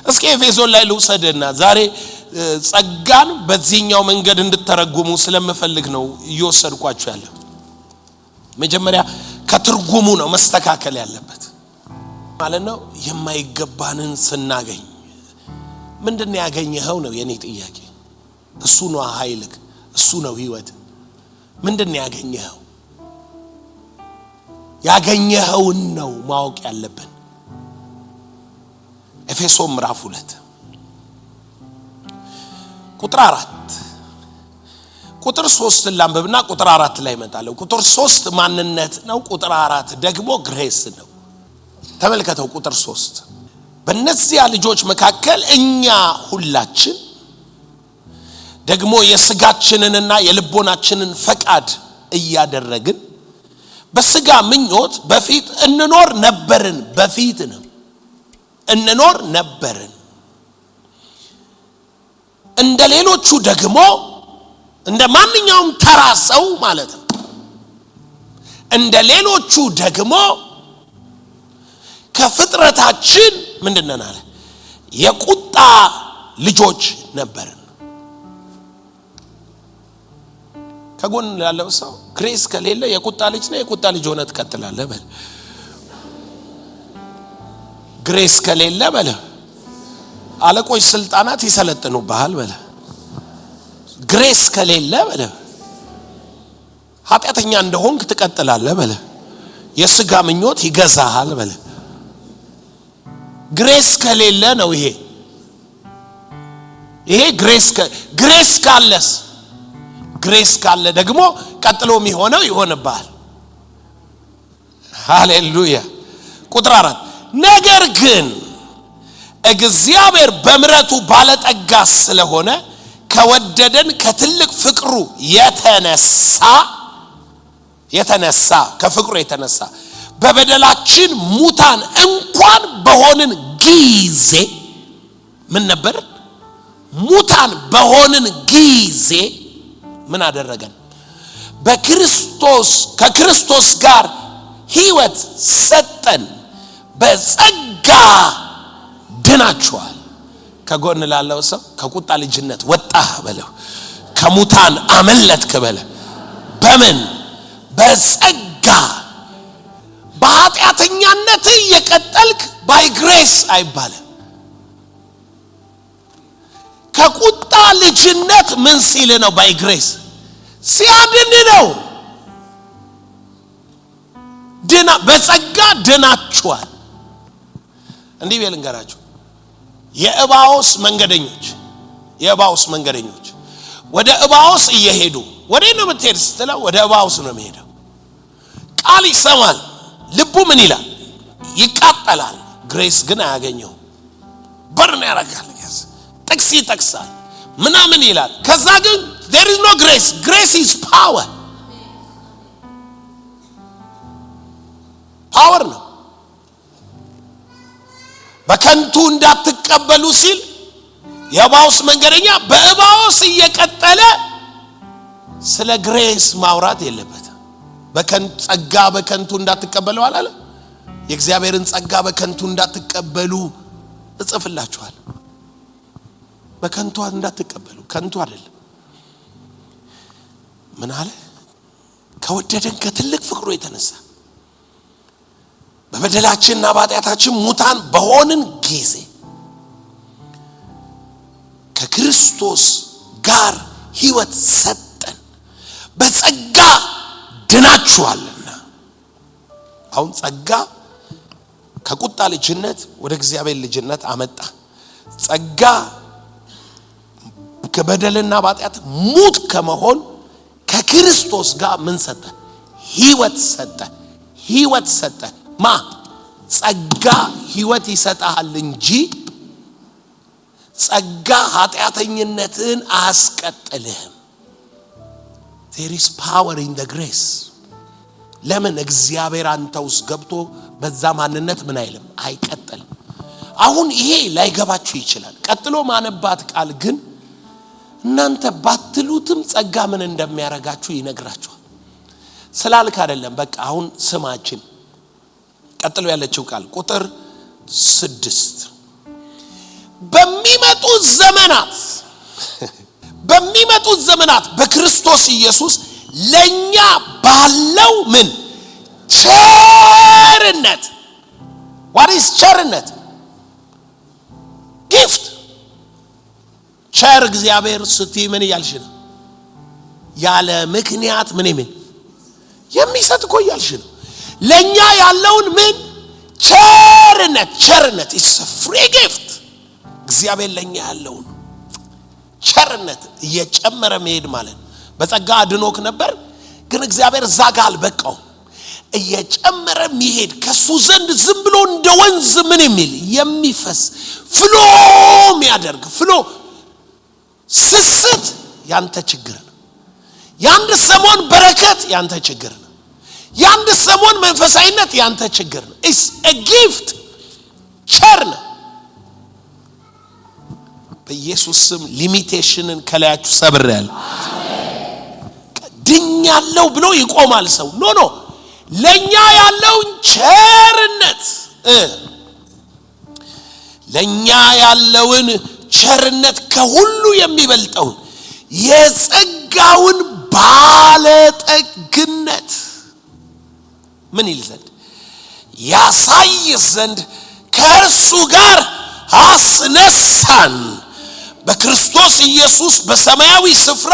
እስኪ ኤፌሶን ላይ ልውሰድና ዛሬ ጸጋን በዚህኛው መንገድ እንድትተረጉሙ ስለምፈልግ ነው እየወሰድኳችሁ ያለው። መጀመሪያ ከትርጉሙ ነው መስተካከል ያለበት ማለት ነው። የማይገባንን ስናገኝ ምንድነው ያገኘኸው ነው የኔ ጥያቄ። እሱ ነው ኃይልክ፣ እሱ ነው ህይወት። ምንድነው ያገኘኸው? ያገኘኸውን ነው ማወቅ ያለብን። ኤፌሶን ምዕራፍ 2 ቁጥር 4 ቁጥር 3 ላንብብና ቁጥር 4 ላይ መጣለው። ቁጥር 3 ማንነት ነው፣ ቁጥር 4 ደግሞ ግሬስ ነው። ተመልከተው ቁጥር 3 በእነዚያ ልጆች መካከል እኛ ሁላችን ደግሞ የሥጋችንንና የልቦናችንን ፈቃድ እያደረግን በሥጋ ምኞት በፊት እንኖር ነበርን። በፊት ነው እንኖር ነበርን። እንደ ሌሎቹ ደግሞ እንደ ማንኛውም ተራ ሰው ማለት ነው። እንደ ሌሎቹ ደግሞ ከፍጥረታችን ምንድነን አለ? የቁጣ ልጆች ነበርን። ከጎን ያለው ሰው ግሬስ ከሌለ የቁጣ ልጅ ነው፣ የቁጣ ልጅ ሆነ ትቀጥላለህ በል። ግሬስ ከሌለ በል አለቆች ስልጣናት ይሰለጥኑብሃል በል። ግሬስ ከሌለ በል ኃጢአተኛ እንደሆንክ ትቀጥላለህ በል። የሥጋ ምኞት ይገዛሃል በል። ግሬስ ከሌለ ነው ይሄ ግሬስ ካለስ ግሬስ ካለ ደግሞ ቀጥሎ የሚሆነው ይሆንብሃል። ሃሌሉያ። ቁጥር 4 ነገር ግን እግዚአብሔር በምሕረቱ ባለጠጋ ስለሆነ ከወደደን ከትልቅ ፍቅሩ የተነሳ ከፍቅሩ የተነሳ በበደላችን ሙታን እንኳን በሆንን ጊዜ ምን ነበር? ሙታን በሆንን ጊዜ ምን አደረገን? ከክርስቶስ ጋር ሕይወት ሰጠን። በጸጋ ድናችኋል። ከጎን ላለው ሰው ከቁጣ ልጅነት ወጣህ በለው። ከሙታን አመለጥክ በለው። በምን? በጸጋ። በኃጢአተኛነት የቀጠልክ ባይ ግሬስ አይባልም። ከቁጣ ልጅነት ምን ሲል ነው? ባይ ግሬስ ሲያድን ነው። በጸጋ ድናችኋል። እንዲህ ብዬ ልንገራችሁ፣ የኤማሁስ መንገደኞች ወደ ኤማሁስ እየሄዱ ወዴት ነው የምትሄድ ስትለው ወደ ኤማሁስ ነው የሚሄደው። ቃል ይሰማል፣ ልቡ ምን ይላል? ይቃጠላል። ግሬስ ግን አያገኘው። በርን ያረጋል፣ ጥቅስ ይጠቅሳል፣ ምናምን ይላል። ከዛ ግን there is no grace. Grace is power. ፓወር ነው። በከንቱ እንዳትቀበሉ ሲል የኤማሁስ መንገደኛ በኤማሁስ እየቀጠለ ስለ ግሬስ ማውራት የለበትም። ጸጋ በከንቱ እንዳትቀበሉ አላለ? የእግዚአብሔርን ጸጋ በከንቱ እንዳትቀበሉ እጽፍላችኋል። በከንቱ እንዳትቀበሉ፣ ከንቱ አይደለም። ምን አለ? ከወደደን ከትልቅ ፍቅሩ የተነሳ በበደላችንና በኃጢአታችን ሙታን በሆንን ጊዜ ከክርስቶስ ጋር ሕይወት ሰጠን፣ በጸጋ ድናችኋልና። አሁን ጸጋ ከቁጣ ልጅነት ወደ እግዚአብሔር ልጅነት አመጣ። ጸጋ ከበደልና በኃጢአት ሙት ከመሆን ከክርስቶስ ጋር ምን ሰጠ? ሕይወት ሰጠ። ጸጋ ሕይወት ይሰጣል እንጂ ጸጋ ኃጢአተኝነትን አያስቀጥልህም። there is power in the grace። ለምን? እግዚአብሔር አንተ ውስጥ ገብቶ በዛ ማንነት ምን አይልም? አይቀጥልም። አሁን ይሄ ላይገባችሁ ይችላል። ቀጥሎ ማነባት ቃል ግን እናንተ ባትሉትም ጸጋ ምን እንደሚያረጋችሁ ይነግራችኋል። ስላልክ አይደለም። በቃ አሁን ስማችን ቀጥሎ ያለችው ቃል ቁጥር 6 በሚመጡት ዘመናት በክርስቶስ ኢየሱስ ለኛ ባለው ምን ቸርነት። what is ቸርነት? ጊፍት። ቸር እግዚአብሔር ስትይ ምን እያልሽ ነው? ያለ ምክንያት ምን የሚሰጥ እኮ እያልሽ ነው። ለኛ ያለውን ምን ቸርነት is a free gift። እግዚአብሔር ለኛ ያለውን ቸርነት እየጨመረ መሄድ ማለት በጸጋ አድኖክ ነበር፣ ግን እግዚአብሔር እዛ ጋር አልበቃው። እየጨመረ መሄድ ከሱ ዘንድ ዝም ብሎ እንደ ወንዝ ምን የሚል የሚፈስ ፍሎ የሚያደርግ ፍሎ ስስት ያንተ ችግር ነው። ያንድ ሰሞን በረከት ያንተ ችግር ነው። ያንድ ሰሞን መንፈሳዊነት ያንተ ችግር ነው። it's a gift። ቸር ነው። በኢየሱስ ስም ሊሚቴሽንን ከላያችሁ ሰብሬያለሁ። ድኛለሁ ብሎ ይቆማል ሰው። ኖ ለኛ ያለውን ቸርነት ለኛ ያለውን ቸርነት ከሁሉ የሚበልጠውን የጸጋውን ባለጠግነት ምን ይል ዘንድ ያሳይ ዘንድ ከእርሱ ጋር አስነሳን፣ በክርስቶስ ኢየሱስ በሰማያዊ ስፍራ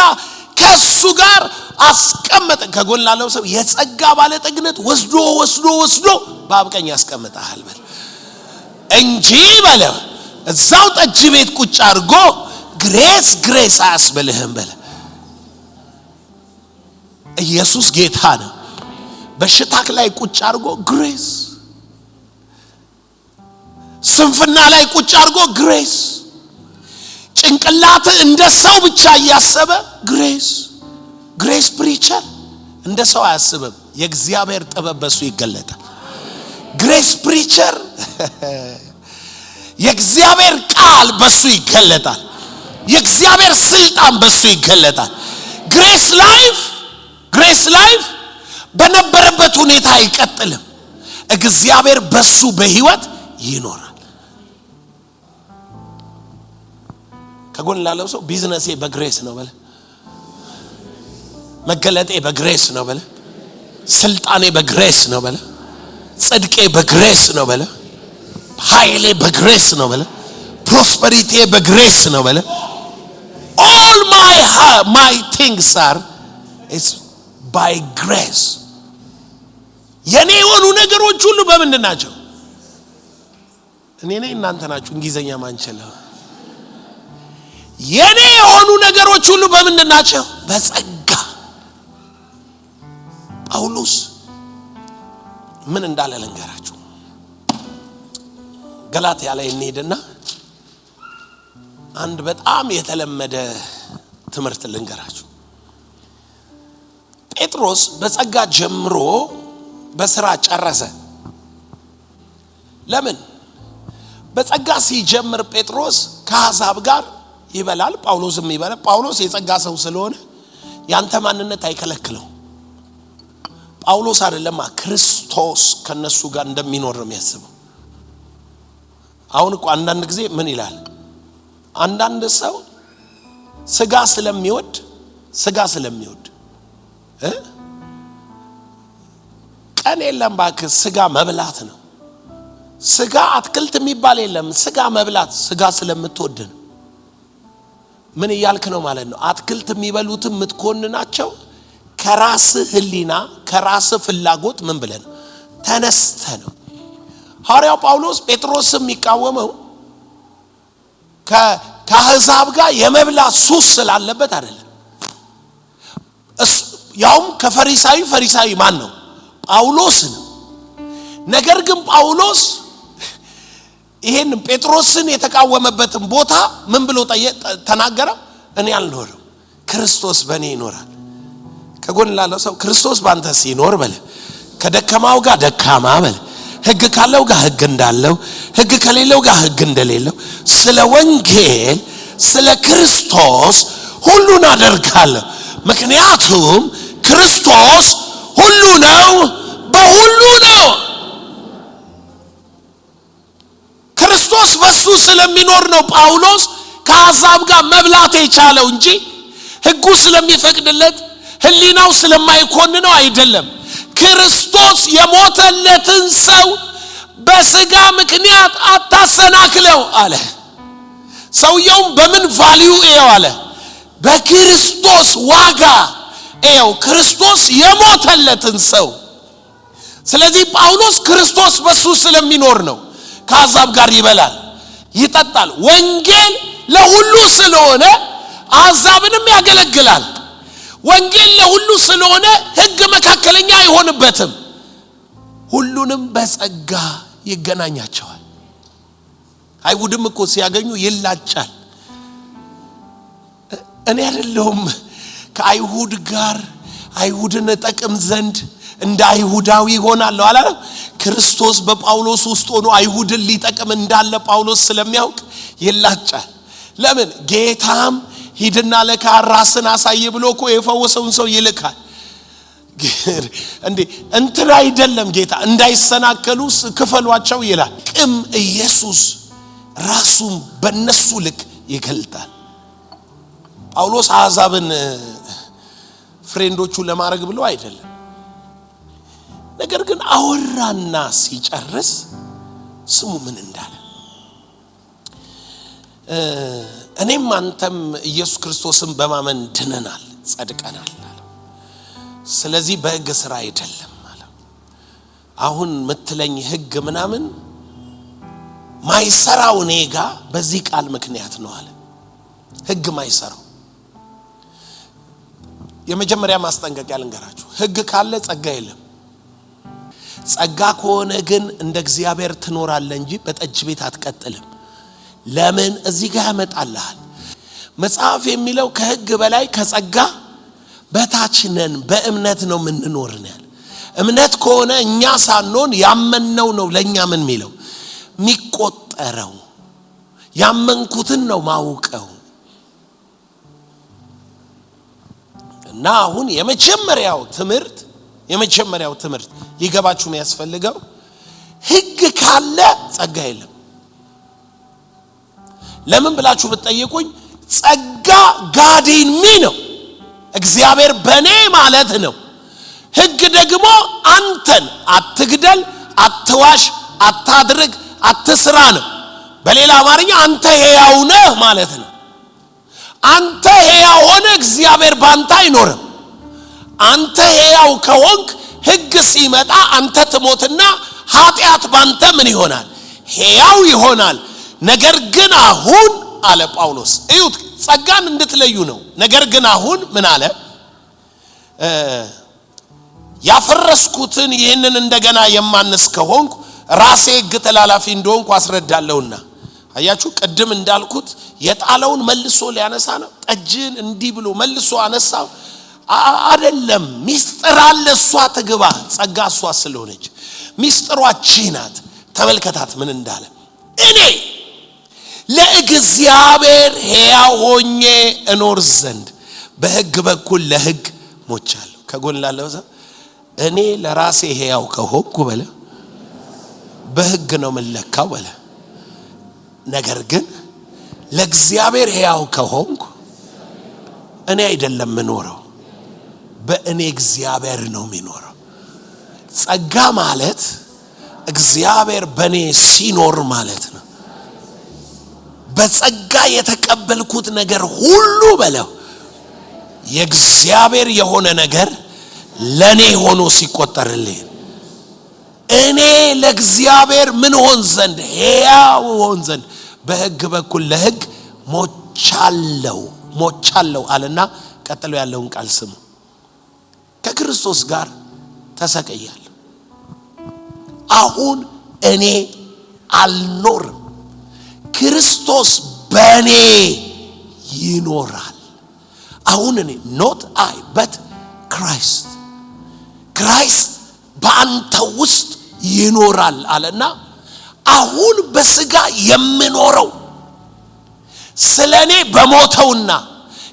ከእሱ ጋር አስቀመጠን። ከጎን ላለው ሰው የጸጋ ባለጠግነት ወስዶ በአብ ቀኝ ያስቀምጣል በል እንጂ በለ እዛው ጠጅ ቤት ቁጭ አድርጎ ግሬስ አያስብልህም በለ። ኢየሱስ ጌታ ነው። በሽታክ ላይ ቁጭ አድርጎ ግሬስ፣ ስንፍና ላይ ቁጭ አድርጎ ግሬስ፣ ጭንቅላት እንደ ሰው ብቻ እያሰበ ግሬስ ፕሪቸር እንደ ሰው አያስብም። የእግዚአብሔር ጥበብ በሱ ይገለጣል። ግሬስ ፕሪቸር የእግዚአብሔር ቃል በሱ ይገለጣል። የእግዚአብሔር ስልጣን በሱ ይገለጣል። ግሬስ ላይፍ በነበረበት ሁኔታ አይቀጥልም። እግዚአብሔር በሱ በህይወት ይኖራል። ከጎን ላለው ሰው ቢዝነሴ በግሬስ ነው በለ፣ መገለጤ በግሬስ ነው በለ፣ ስልጣኔ በግሬስ ነው በለ፣ ጽድቄ በግሬስ ነው በለ፣ ኃይሌ በግሬስ ነው በለ፣ ፕሮስፐሪቲ በግሬስ ነው በለ። all my things are it's by grace የኔ የሆኑ ነገሮች ሁሉ በምንድን ናቸው እኔ ነኝ እናንተ ናችሁ እንግሊዘኛ ማንችለው የኔ የሆኑ ነገሮች ሁሉ በምንድን ናቸው በጸጋ ጳውሎስ ምን እንዳለ ልንገራችሁ ገላትያ ላይ እንሄድና አንድ በጣም የተለመደ ትምህርት ልንገራችሁ ጴጥሮስ በጸጋ ጀምሮ በስራ ጨረሰ ለምን በጸጋ ሲጀምር ጴጥሮስ ከአሕዛብ ጋር ይበላል ጳውሎስም ይበላል ጳውሎስ የጸጋ ሰው ስለሆነ ያንተ ማንነት አይከለክለው ጳውሎስ አይደለም ክርስቶስ ከነሱ ጋር እንደሚኖር ነው የሚያስበው አሁን እኮ አንዳንድ ጊዜ ምን ይላል አንዳንድ ሰው ስጋ ስለሚወድ ቀን የለም ባክ ስጋ መብላት ነው ስጋ አትክልት የሚባል የለም ስጋ መብላት ስጋ ስለምትወድ ነው ምን ይያልክ ነው ማለት ነው አትክልት የሚበሉት ምትኮንናቸው ከራስ ህሊና ከራስ ፍላጎት ምን ብለን ተነስተ ነው ሐዋርያው ጳውሎስ ጴጥሮስም የሚቃወመው ከአሕዛብ ጋር የመብላት ሱስ ስላለበት አይደለም ያውም ከፈሪሳዊ ማን ነው ጳውሎስ ነው ነገር ግን ጳውሎስ ይሄን ጴጥሮስን የተቃወመበትን ቦታ ምን ብሎ ተናገረ እኔ አልኖርም ክርስቶስ በእኔ ይኖራል ከጎን ላለው ሰው ክርስቶስ ባንተ ሲኖር በለ ከደካማው ጋር ደካማ በለ ህግ ካለው ጋር ህግ እንዳለው ህግ ከሌለው ጋር ህግ እንደሌለው ስለ ወንጌል ስለ ክርስቶስ ሁሉን አደርጋለሁ ምክንያቱም ክርስቶስ ሁሉ ነው በሁሉ ነው ክርስቶስ በሱ ስለሚኖር ነው ጳውሎስ ከአሕዛብ ጋር መብላት የቻለው እንጂ ህጉ ስለሚፈቅድለት ህሊናው ስለማይኮንነው አይደለም ክርስቶስ የሞተለትን ሰው በስጋ ምክንያት አታሰናክለው አለ ሰውየው በምን ቫልዩ ነው አለ በክርስቶስ ዋጋ ነው ክርስቶስ የሞተለትን ሰው ስለዚህ ጳውሎስ ክርስቶስ በሱ ስለሚኖር ነው ከአሕዛብ ጋር ይበላል ይጠጣል ወንጌል ለሁሉ ስለሆነ አሕዛብንም ያገለግላል ወንጌል ለሁሉ ስለሆነ ህግ መካከለኛ አይሆንበትም ሁሉንም በጸጋ ይገናኛቸዋል አይሁድም እኮ ሲያገኙ ይላጫል እኔ አይደለሁም ከአይሁድ ጋር አይሁድን ጠቅም ዘንድ እንደ አይሁዳዊ ሆናለሁ አላለ ክርስቶስ በጳውሎስ ውስጥ ሆኖ አይሁድን ሊጠቅም እንዳለ ጳውሎስ ስለሚያውቅ ይላጫል ለምን ጌታም ሂድና ለካ ራስን አሳይ ብሎ እኮ የፈወሰውን ሰው ይልካል እንዴ እንትን አይደለም ጌታ እንዳይሰናከሉ ክፈሏቸው ይላል ቅም ኢየሱስ ራሱን በነሱ ልክ ይገልጣል ጳውሎስ አሕዛብን ፍሬንዶቹ ለማድረግ ብሎ አይደለም ነገር ግን አወራና ሲጨርስ ስሙ ምን እንዳለ እኔም አንተም ኢየሱስ ክርስቶስን በማመን ድነናል ጸድቀናል ስለዚህ በሕግ ሥራ አይደለም አለ አሁን ምትለኝ ሕግ ምናምን ማይሰራው ኔጋ በዚህ ቃል ምክንያት ነው አለ ሕግ ማይሰራው የመጀመሪያ ማስጠንቀቂያ ልንገራችሁ ሕግ ካለ ጸጋ የለም ጸጋ ከሆነ ግን እንደ እግዚአብሔር ትኖራለህ እንጂ በጠጅ ቤት አትቀጥልም ለምን እዚህ ጋር ያመጣልሃል መጽሐፍ የሚለው ከሕግ በላይ ከጸጋ በታች ነን በእምነት ነው ምንኖር ነው እምነት ከሆነ እኛ ሳንሆን ያመንነው ነው ለኛ ምን ሚለው ሚቆጠረው ያመንኩትን ነው ማውቀው እና አሁን የመጀመሪያው ትምህርት ሊገባችሁ የሚያስፈልገው ሕግ ካለ ጸጋ የለም ለምን ብላችሁ ብትጠይቁኝ ጸጋ ጋዲን ሚ ነው እግዚአብሔር በኔ ማለት ነው ሕግ ደግሞ አንተን አትግደል አትዋሽ አታድርግ አትስራ ነው በሌላ አማርኛ አንተ ሕያው ነህ ማለት ነው አንተ ሕያው ሆነ እግዚአብሔር ባንተ አይኖርም አንተ ሕያው ከሆንክ ሕግ ሲመጣ አንተ ትሞትና ኃጢአት ባንተ ምን ይሆናል? ሕያው ይሆናል። ነገር ግን አሁን አለ ጳውሎስ፣ እዩት ጸጋን እንድትለዩ ነው። ነገር ግን አሁን ምን አለ? ያፈረስኩትን ይህንን እንደገና የማንስ ከሆንኩ ራሴ ሕግ ተላላፊ እንደሆንኩ አስረዳለሁና። አያችሁ ቅድም እንዳልኩት የጣለውን መልሶ ሊያነሳ ነው። ጠጅን እንዲህ ብሎ መልሶ አነሳው አይደለም። ሚስጥር አለ፣ እሷ ትግባ። ጸጋ እሷ ስለሆነች ሚስጥሯ ናት። ተመልከታት ምን እንዳለ። እኔ ለእግዚአብሔር ሕያው ሆኜ እኖር ዘንድ በሕግ በኩል ለሕግ ሞቻለሁ። ከጎን ላለው እኔ ለራሴ ሕያው ከሆንኩ በለ በሕግ ነው መለካው በለ። ነገር ግን ለእግዚአብሔር ሕያው ከሆንኩ እኔ አይደለም ምኖረው፣ በእኔ እግዚአብሔር ነው የሚኖረው። ጸጋ ማለት እግዚአብሔር በኔ ሲኖር ማለት ነው። በጸጋ የተቀበልኩት ነገር ሁሉ በለው የእግዚአብሔር የሆነ ነገር ለኔ ሆኖ ሲቆጠርልኝ እኔ ለእግዚአብሔር ምን ሆን ዘንድ ሕያው ሆን ዘንድ በሕግ በኩል ለሕግ ሞቻለሁ አለና ቀጥሎ ያለውን ቃል ስሙ። ከክርስቶስ ጋር ተሰቅያለሁ። አሁን እኔ አልኖርም፣ ክርስቶስ በኔ ይኖራል። አሁን እኔ not I but Christ በአንተ ውስጥ ይኖራል አለና አሁን በስጋ የምኖረው ስለኔ በሞተውና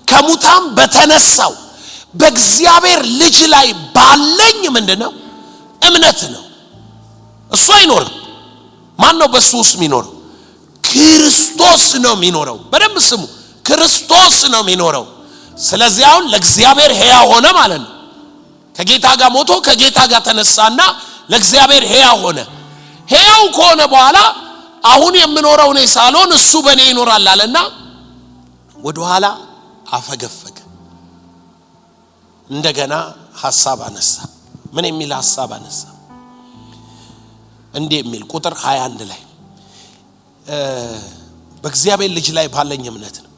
ከሙታን በተነሳው በእግዚአብሔር ልጅ ላይ ባለኝ ምንድነው? እምነት ነው። እሱ አይኖርም። ማን ነው በሱ ውስጥ የሚኖረው? ክርስቶስ ነው የሚኖረው። በደንብ ስሙ፣ ክርስቶስ ነው የሚኖረው። ስለዚህ አሁን ለእግዚአብሔር ሕያው ሆነ ማለት ነው። ከጌታ ጋር ሞቶ ከጌታ ጋር ተነሳና ለእግዚአብሔር ሕያው ሆነ። ሕያው ከሆነ በኋላ አሁን የምኖረው እኔ ሳልሆን እሱ በእኔ ይኖራል አለና ወደ ኋላ አፈገፈገ። እንደገና ሐሳብ አነሳ። ምን የሚል ሐሳብ አነሳ? እንዲህ የሚል ቁጥር 21 ላይ በእግዚአብሔር ልጅ ላይ ባለኝ እምነት ነው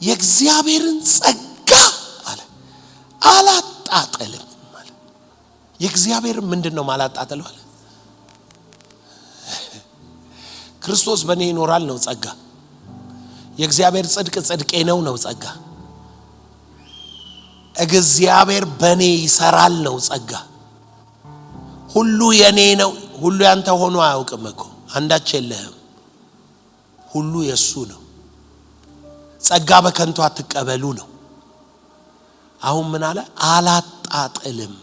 የእግዚአብሔርን ጸጋ አለ አላጣጣልም ማለት። የእግዚአብሔር ምንድነው ማላጣጣለው አለ? ክርስቶስ በእኔ ይኖራል ነው ጸጋ። የእግዚአብሔር ጽድቅ ጽድቄ ነው ጸጋ። እግዚአብሔር በእኔ ይሰራል ነው ጸጋ። ሁሉ የኔ ነው። ሁሉ ያንተ ሆኖ አያውቅም እኮ አንዳች የለህም። ሁሉ የሱ ነው። ጸጋ በከንቱ አትቀበሉ ነው። አሁን ምን አለ? አላጣጥልም።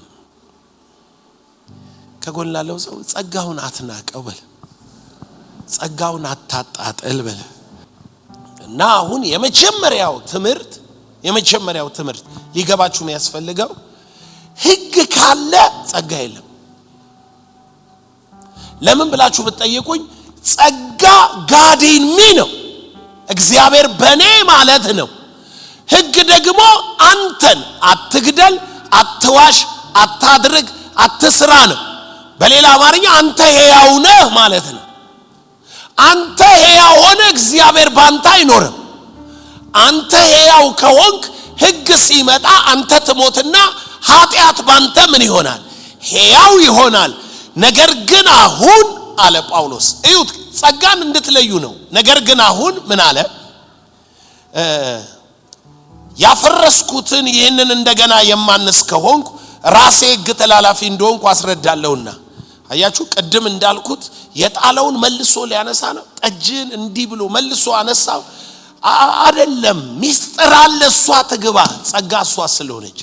ከጎን ላለው ሰው ጸጋውን አትናቀው በለ፣ ጸጋውን አታጣጥል በለ። እና አሁን የመጀመሪያው ትምህርት ሊገባችሁ የሚያስፈልገው ሕግ ካለ ጸጋ የለም። ለምን ብላችሁ ብትጠይቁኝ ጸጋ ጋዲን ሚ ነው፣ እግዚአብሔር በኔ ማለት ነው። ሕግ ደግሞ አንተን አትግደል፣ አትዋሽ፣ አታድርግ፣ አትስራ ነው። በሌላ አማርኛ አንተ ሕያው ነህ ማለት ነው። አንተ ሕያው ሆነ እግዚአብሔር ባንተ አይኖርም። አንተ ሕያው ከሆንክ ሕግ ሲመጣ አንተ ትሞትና ኃጢአት ባንተ ምን ይሆናል? ሕያው ይሆናል። ነገር ግን አሁን አለ ጳውሎስ፣ እዩት ጸጋን እንድትለዩ ነው። ነገር ግን አሁን ምን አለ? ያፈረስኩትን ይህንን እንደገና የማንስ ከሆንኩ ራሴ ሕግ ተላላፊ እንደሆንኩ አስረዳለሁና። አያችሁ ቅድም እንዳልኩት የጣለውን መልሶ ሊያነሳ ነው። ጠጅን እንዲህ ብሎ መልሶ አነሳው አይደለም። ሚስጥር አለ፣ እሷ ትግባ። ጸጋ እሷ ስለሆነች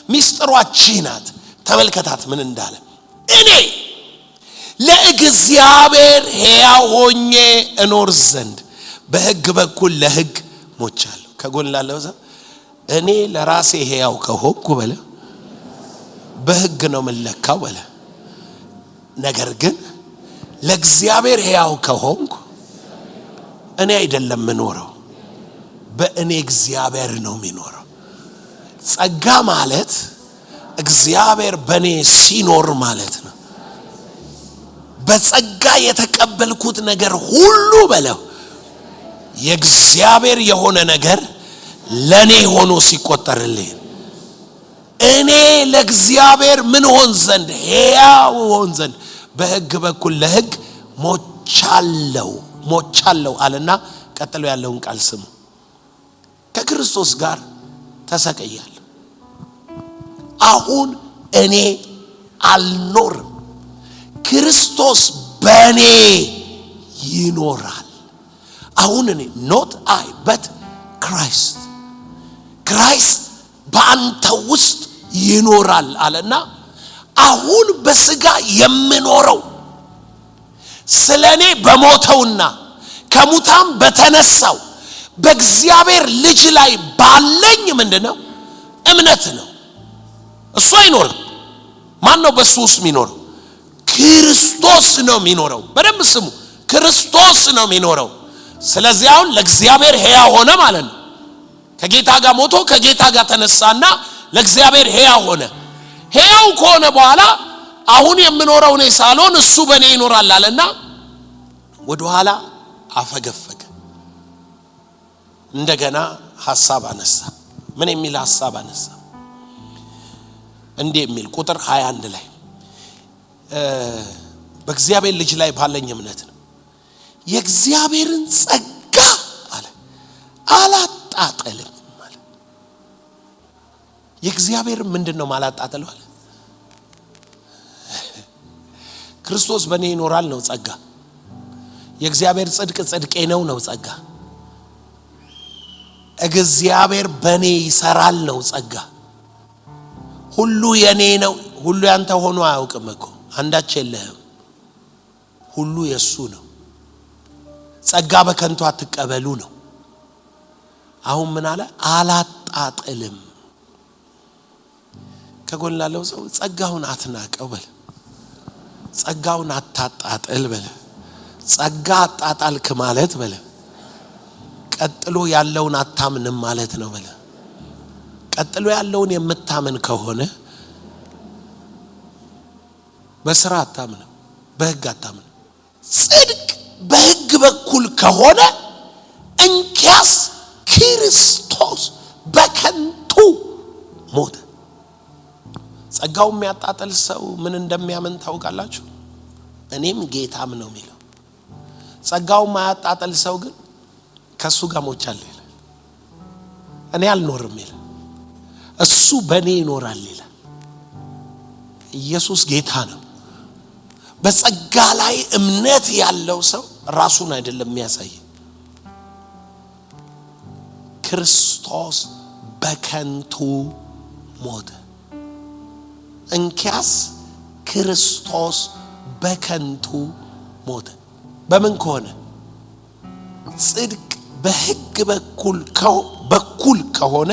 ሚስጥሯ ናት። ተመልከታት ምን እንዳለ። እኔ ለእግዚአብሔር ሕያው ሆኜ እኖር ዘንድ በሕግ በኩል ለሕግ ሞቻለሁ። ከጎን ላለው እኔ ለራሴ ሕያው ከሆንኩ በለ በሕግ ነው መለካው በለ። ነገር ግን ለእግዚአብሔር ሕያው ከሆንኩ እኔ አይደለም ምኖረው፣ በእኔ እግዚአብሔር ነው የሚኖረው። ጸጋ ማለት እግዚአብሔር በኔ ሲኖር ማለት ነው በጸጋ የተቀበልኩት ነገር ሁሉ በለው የእግዚአብሔር የሆነ ነገር ለኔ ሆኖ ሲቆጠርልኝ እኔ ለእግዚአብሔር ምን ሆን ዘንድ ሕያው ሆን ዘንድ በሕግ በኩል ለሕግ ሞቻለሁ አለና ቀጥሎ ያለውን ቃል ስሙ ከክርስቶስ ጋር ተሰቀያለሁ አሁን እኔ አልኖርም ክርስቶስ በኔ ይኖራል አሁን እኔ not I but Christ በአንተ ውስጥ ይኖራል አለና አሁን በስጋ የምኖረው ስለኔ በሞተውና ከሙታን በተነሳው በእግዚአብሔር ልጅ ላይ ባለኝ ምንድነው እምነት ነው እሱ አይኖርም ማን ነው በሱ ውስጥ የሚኖረው ክርስቶስ ነው የሚኖረው በደንብ ስሙ ክርስቶስ ነው የሚኖረው ስለዚህ አሁን ለእግዚአብሔር ሕያው ሆነ ማለት ነው ከጌታ ጋር ሞቶ ከጌታ ጋር ተነሳና ለእግዚአብሔር ሕያው ሆነ ሕያው ከሆነ በኋላ አሁን የምኖረው ነው ሳሎን እሱ በኔ ይኖራል አለና ወደ ኋላ አፈገፈገ እንደገና ሐሳብ አነሳ ምን የሚል ሐሳብ አነሳ እንዴ የሚል ቁጥር 21 ላይ በእግዚአብሔር ልጅ ላይ ባለኝ እምነት ነው የእግዚአብሔርን ጸጋ አለ አላጣጣልም ማለት የእግዚአብሔር ምንድነው ማላጣጣለው አለ ክርስቶስ በኔ ይኖራል ነው ጸጋ የእግዚአብሔር ጽድቄ ነው ጸጋ እግዚአብሔር በኔ ይሰራል ነው ጸጋ ሁሉ የኔ ነው ሁሉ ያንተ ሆኖ አያውቅም እኮ አንዳች የለህም ሁሉ የሱ ነው ጸጋ በከንቱ አትቀበሉ ነው አሁን ምን አለ አላጣጣልም ከጎን ላለው ሰው ጸጋውን አትናቀው በል ጸጋውን አታጣጣል በል ጸጋ አጣጣልክ ማለት በል ቀጥሎ ያለውን አታምንም ማለት ነው በል ቀጥሎ ያለውን የምታምን ከሆነ በስራ አታምንም በሕግ አታምንም ጽድቅ በሕግ በኩል ከሆነ እንኪያስ ክርስቶስ በከንቱ ሞተ ጸጋው የሚያጣጣል ሰው ምን እንደሚያምን ታውቃላችሁ እኔም ጌታም ነው የሚለው ጸጋው ማያጣጣል ሰው ግን ከሱ ጋር ሞቻለሁ ይላል እኔ አልኖርም ይላል እሱ በኔ ይኖራል ይላል ኢየሱስ ጌታ ነው በጸጋ ላይ እምነት ያለው ሰው ራሱን አይደለም የሚያሳይ ክርስቶስ በከንቱ ሞተ እንኪያስ ክርስቶስ በከንቱ ሞተ በምን ከሆነ ጽድቅ በሕግ በኩል ከሆነ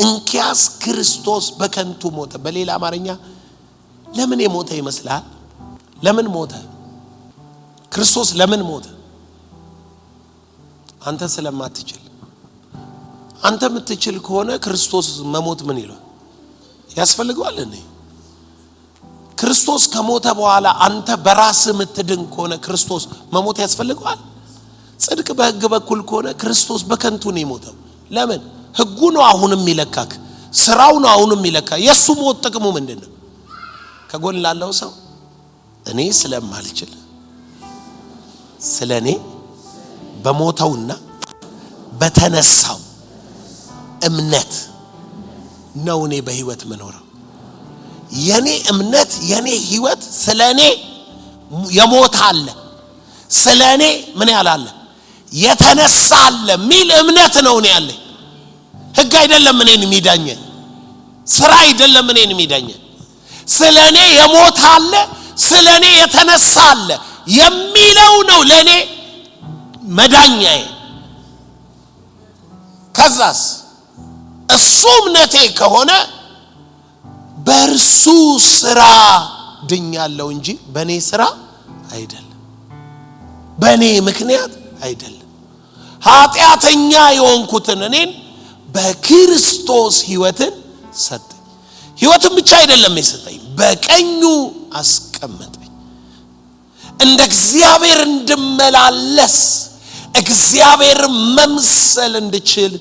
እንኪያስ ክርስቶስ በከንቱ ሞተ በሌላ አማርኛ ለምን የሞተ ይመስላል ለምን ሞተ ክርስቶስ ለምን ሞተ አንተ ስለማትችል አንተ የምትችል ከሆነ ክርስቶስ መሞት ምን ይላል ያስፈልገዋል እንዴ ክርስቶስ ከሞተ በኋላ አንተ በራስ የምትድን ከሆነ ክርስቶስ መሞት ያስፈልገዋል ጽድቅ በሕግ በኩል ከሆነ ክርስቶስ በከንቱ ነው የሞተው ለምን ሕጉ ነው አሁንም ይለካክ ስራው ነው አሁንም ይለካ የሱ ሞት ጥቅሙ ምንድነው ከጎን ላለው ሰው እኔ ስለማልችል ስለኔ በሞተውና በተነሳው እምነት ነው እኔ በህይወት መኖረው የኔ እምነት የኔ ህይወት ስለኔ የሞት አለ ስለኔ ምን ያላለ የተነሳ አለ ሚል እምነት ነው እኔ ያለኝ ሕግ አይደለም እኔን የሚዳኘኝ ስራ አይደለም እኔን የሚዳኘኝ ስለኔ የሞት አለ ስለኔ የተነሳ አለ የሚለው ነው ለኔ መዳኛዬ ከዛስ እሱ እምነቴ ከሆነ በእርሱ ስራ ድኛለሁ እንጂ በኔ ስራ አይደለም በኔ ምክንያት አይደለም ኃጢአተኛ የሆንኩትን እኔን በክርስቶስ ህይወትን ሰጠኝ ሕይወትን ብቻ አይደለም የሰጠኝ በቀኙ አስቀመጠኝ እንደ እግዚአብሔር እንድመላለስ እግዚአብሔር መምሰል እንድችል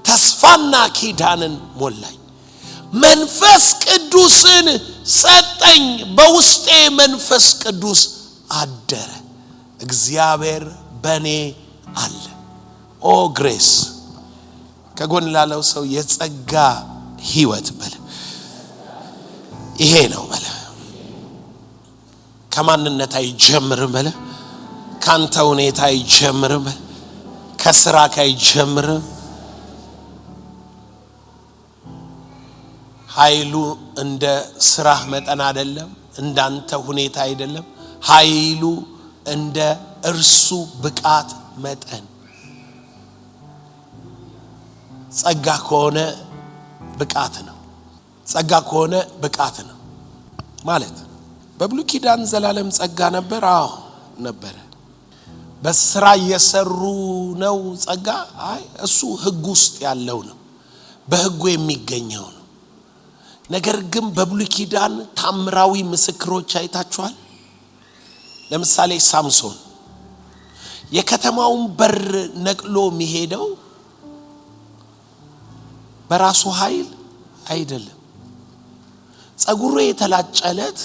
ተስፋና ኪዳንን ሞላኝ መንፈስ ቅዱስን ሰጠኝ በውስጤ መንፈስ ቅዱስ አደረ እግዚአብሔር በኔ አለ ኦ ግሬስ ከጎን ላለው ሰው የጸጋ ሕይወት በለ ይሄ ነው በለ ከማንነት አይጀምርም በለ ካንተ ሁኔታ አይጀምርም ከስራ አይጀምርም ኃይሉ እንደ ስራህ መጠን አይደለም እንዳንተ ሁኔታ አይደለም ኃይሉ እንደ እርሱ ብቃት መጠን ጸጋ ከሆነ ብቃት ነው ጸጋ ከሆነ ብቃት ነው ማለት በብሉይ ኪዳን ዘላለም ጸጋ ነበር አዎ ነበር በስራ እየሰሩ ነው ጸጋ አይ እሱ ሕግ ውስጥ ያለው ነው በሕጉ የሚገኘው ነው ነገር ግን በብሉይ ኪዳን ታምራዊ ምስክሮች አይታችኋል ለምሳሌ ሳምሶን የከተማውን በር ነቅሎ የሚሄደው በራሱ ኃይል አይደለም ጸጉሩ የተላጨለት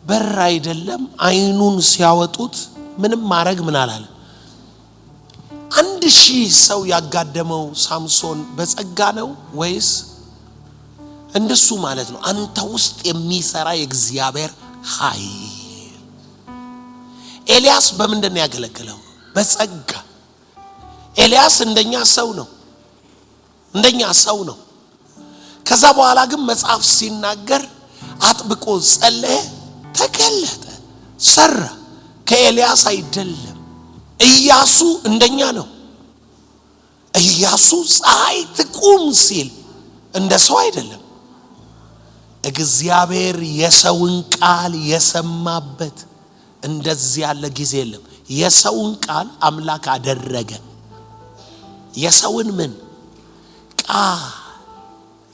በር አይደለም አይኑን ሲያወጡት ምንም ማረግ ምን አላለ 1000 ሰው ያጋደመው ሳምሶን በጸጋ ነው ወይስ እንደሱ ማለት ነው አንተ ውስጥ የሚሰራ የእግዚአብሔር ኃይል ኤልያስ በመንደን ያገለገለው በጸጋ ኤልያስ እንደኛ ሰው ነው ከዛ በኋላ ግን መጽሐፍ ሲናገር አጥብቆ ጸለየ ተገለጠ ሰራ ከኤልያስ አይደለም ኢያሱ እንደኛ ነው ኢያሱ ፀሐይ ትቁም ሲል እንደ ሰው አይደለም እግዚአብሔር የሰውን ቃል የሰማበት እንደዚህ ያለ ጊዜ የለም የሰውን ቃል አምላክ አደረገ የሰውን ምን ቃል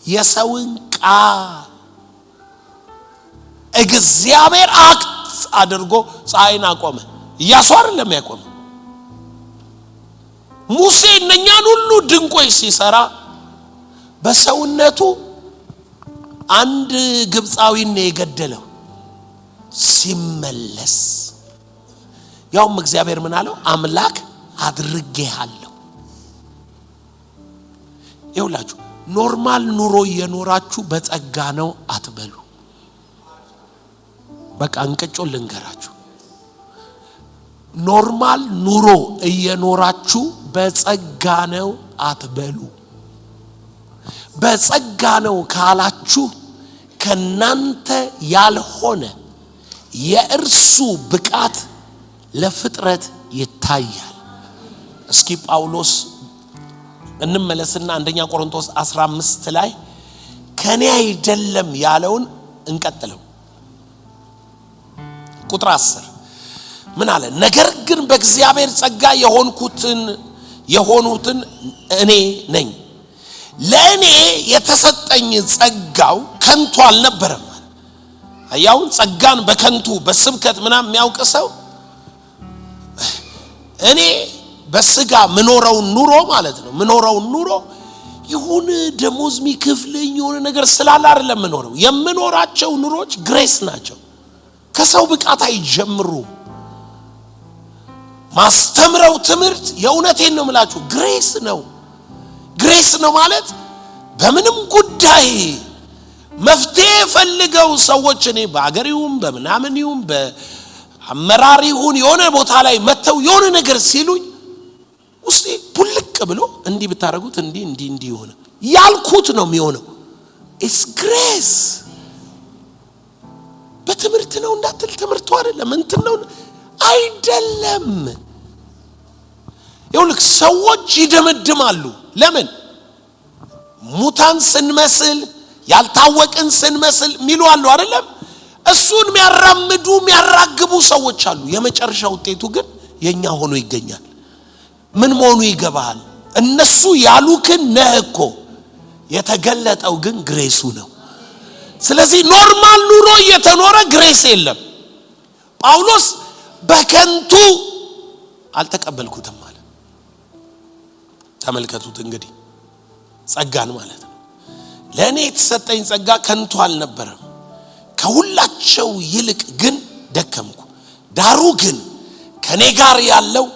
የሰውን ቃል እግዚአብሔር አክት አድርጎ ፀሐይን አቆመ ኢያሱ አይደለም ያቆመ ሙሴ እነኛን ሁሉ ድንቆች ሲሰራ በሰውነቱ አንድ ግብፃዊን የገደለው ሲመለስ ያውም እግዚአብሔር ምን አለው አምላክ አድርጌሃለሁ ይውላችሁ ኖርማል ኑሮ የኖራችሁ በጸጋ ነው አትበሉ በቃ እንቀጮ ልንገራችሁ ኖርማል ኑሮ እየኖራችሁ በጸጋ ነው አትበሉ በጸጋ ነው ካላችሁ ከናንተ ያልሆነ የእርሱ ብቃት ለፍጥረት ይታያል እስኪ ጳውሎስ እንመለስና አንደኛ ቆሮንቶስ 15 ላይ ከኔ አይደለም ያለውን እንቀጥለው ቁጥር 10 ምን አለ ነገር ግን በእግዚአብሔር ጸጋ የሆኑትን እኔ ነኝ ለኔ የተሰጠኝ ጸጋው ከንቱ አልነበረም አያው ጸጋን በከንቱ በስብከት ምናም የሚያውቅ ሰው እኔ በስጋ ምኖረው ኑሮ ማለት ነው ምኖረው ኑሮ ይሁን ደሞዝ ሚከፍለኝ የሆነ ነገር ስላለ አይደለም ምኖረው የምኖራቸው ኑሮች ግሬስ ናቸው ከሰው ብቃት አይጀምሩ ማስተምረው ትምህርት የእውነቴን ነው የምላችሁ ግሬስ ነው ማለት በምንም ጉዳይ መፍትሄ ፈልገው ሰዎች እኔ በአገሪውም በመናምንዩም በአመራሪውን የሆነ ቦታ ላይ መተው የሆነ ነገር ሲሉኝ ውስጤ ፑልቅ ብሎ እንዲህ ብታረጉት እንዲህ ሆነ ያልኩት ነው የሚሆነው ኢትስ ግሬስ በትምህርት ነው እንዳትል ትምህርቱ አይደለም እንትን ነው አይደለም ይሁልክ ሰዎች ይደመድማሉ ለምን ሙታን ስንመስል ያልታወቅን ስንመስል ሚሉ አሉ አይደለም እሱን የሚያራግቡ ሰዎች አሉ የመጨረሻ ውጤቱ ግን የኛ ሆኖ ይገኛል ምን መሆኑ ይገባል እነሱ ያሉክን ነህኮ የተገለጠው ግን ግሬሱ ነው ስለዚህ ኖርማል ኑሮ እየተኖረ ግሬስ የለም። ጳውሎስ በከንቱ አልተቀበልኩትም አለ። ተመልከቱት እንግዲህ ጸጋን ማለት ነው። ለእኔ የተሰጠኝ ጸጋ ከንቱ አልነበረም፣ ከሁላቸው ይልቅ ግን ደከምኩ። ዳሩ ግን ከኔ ጋር ያለው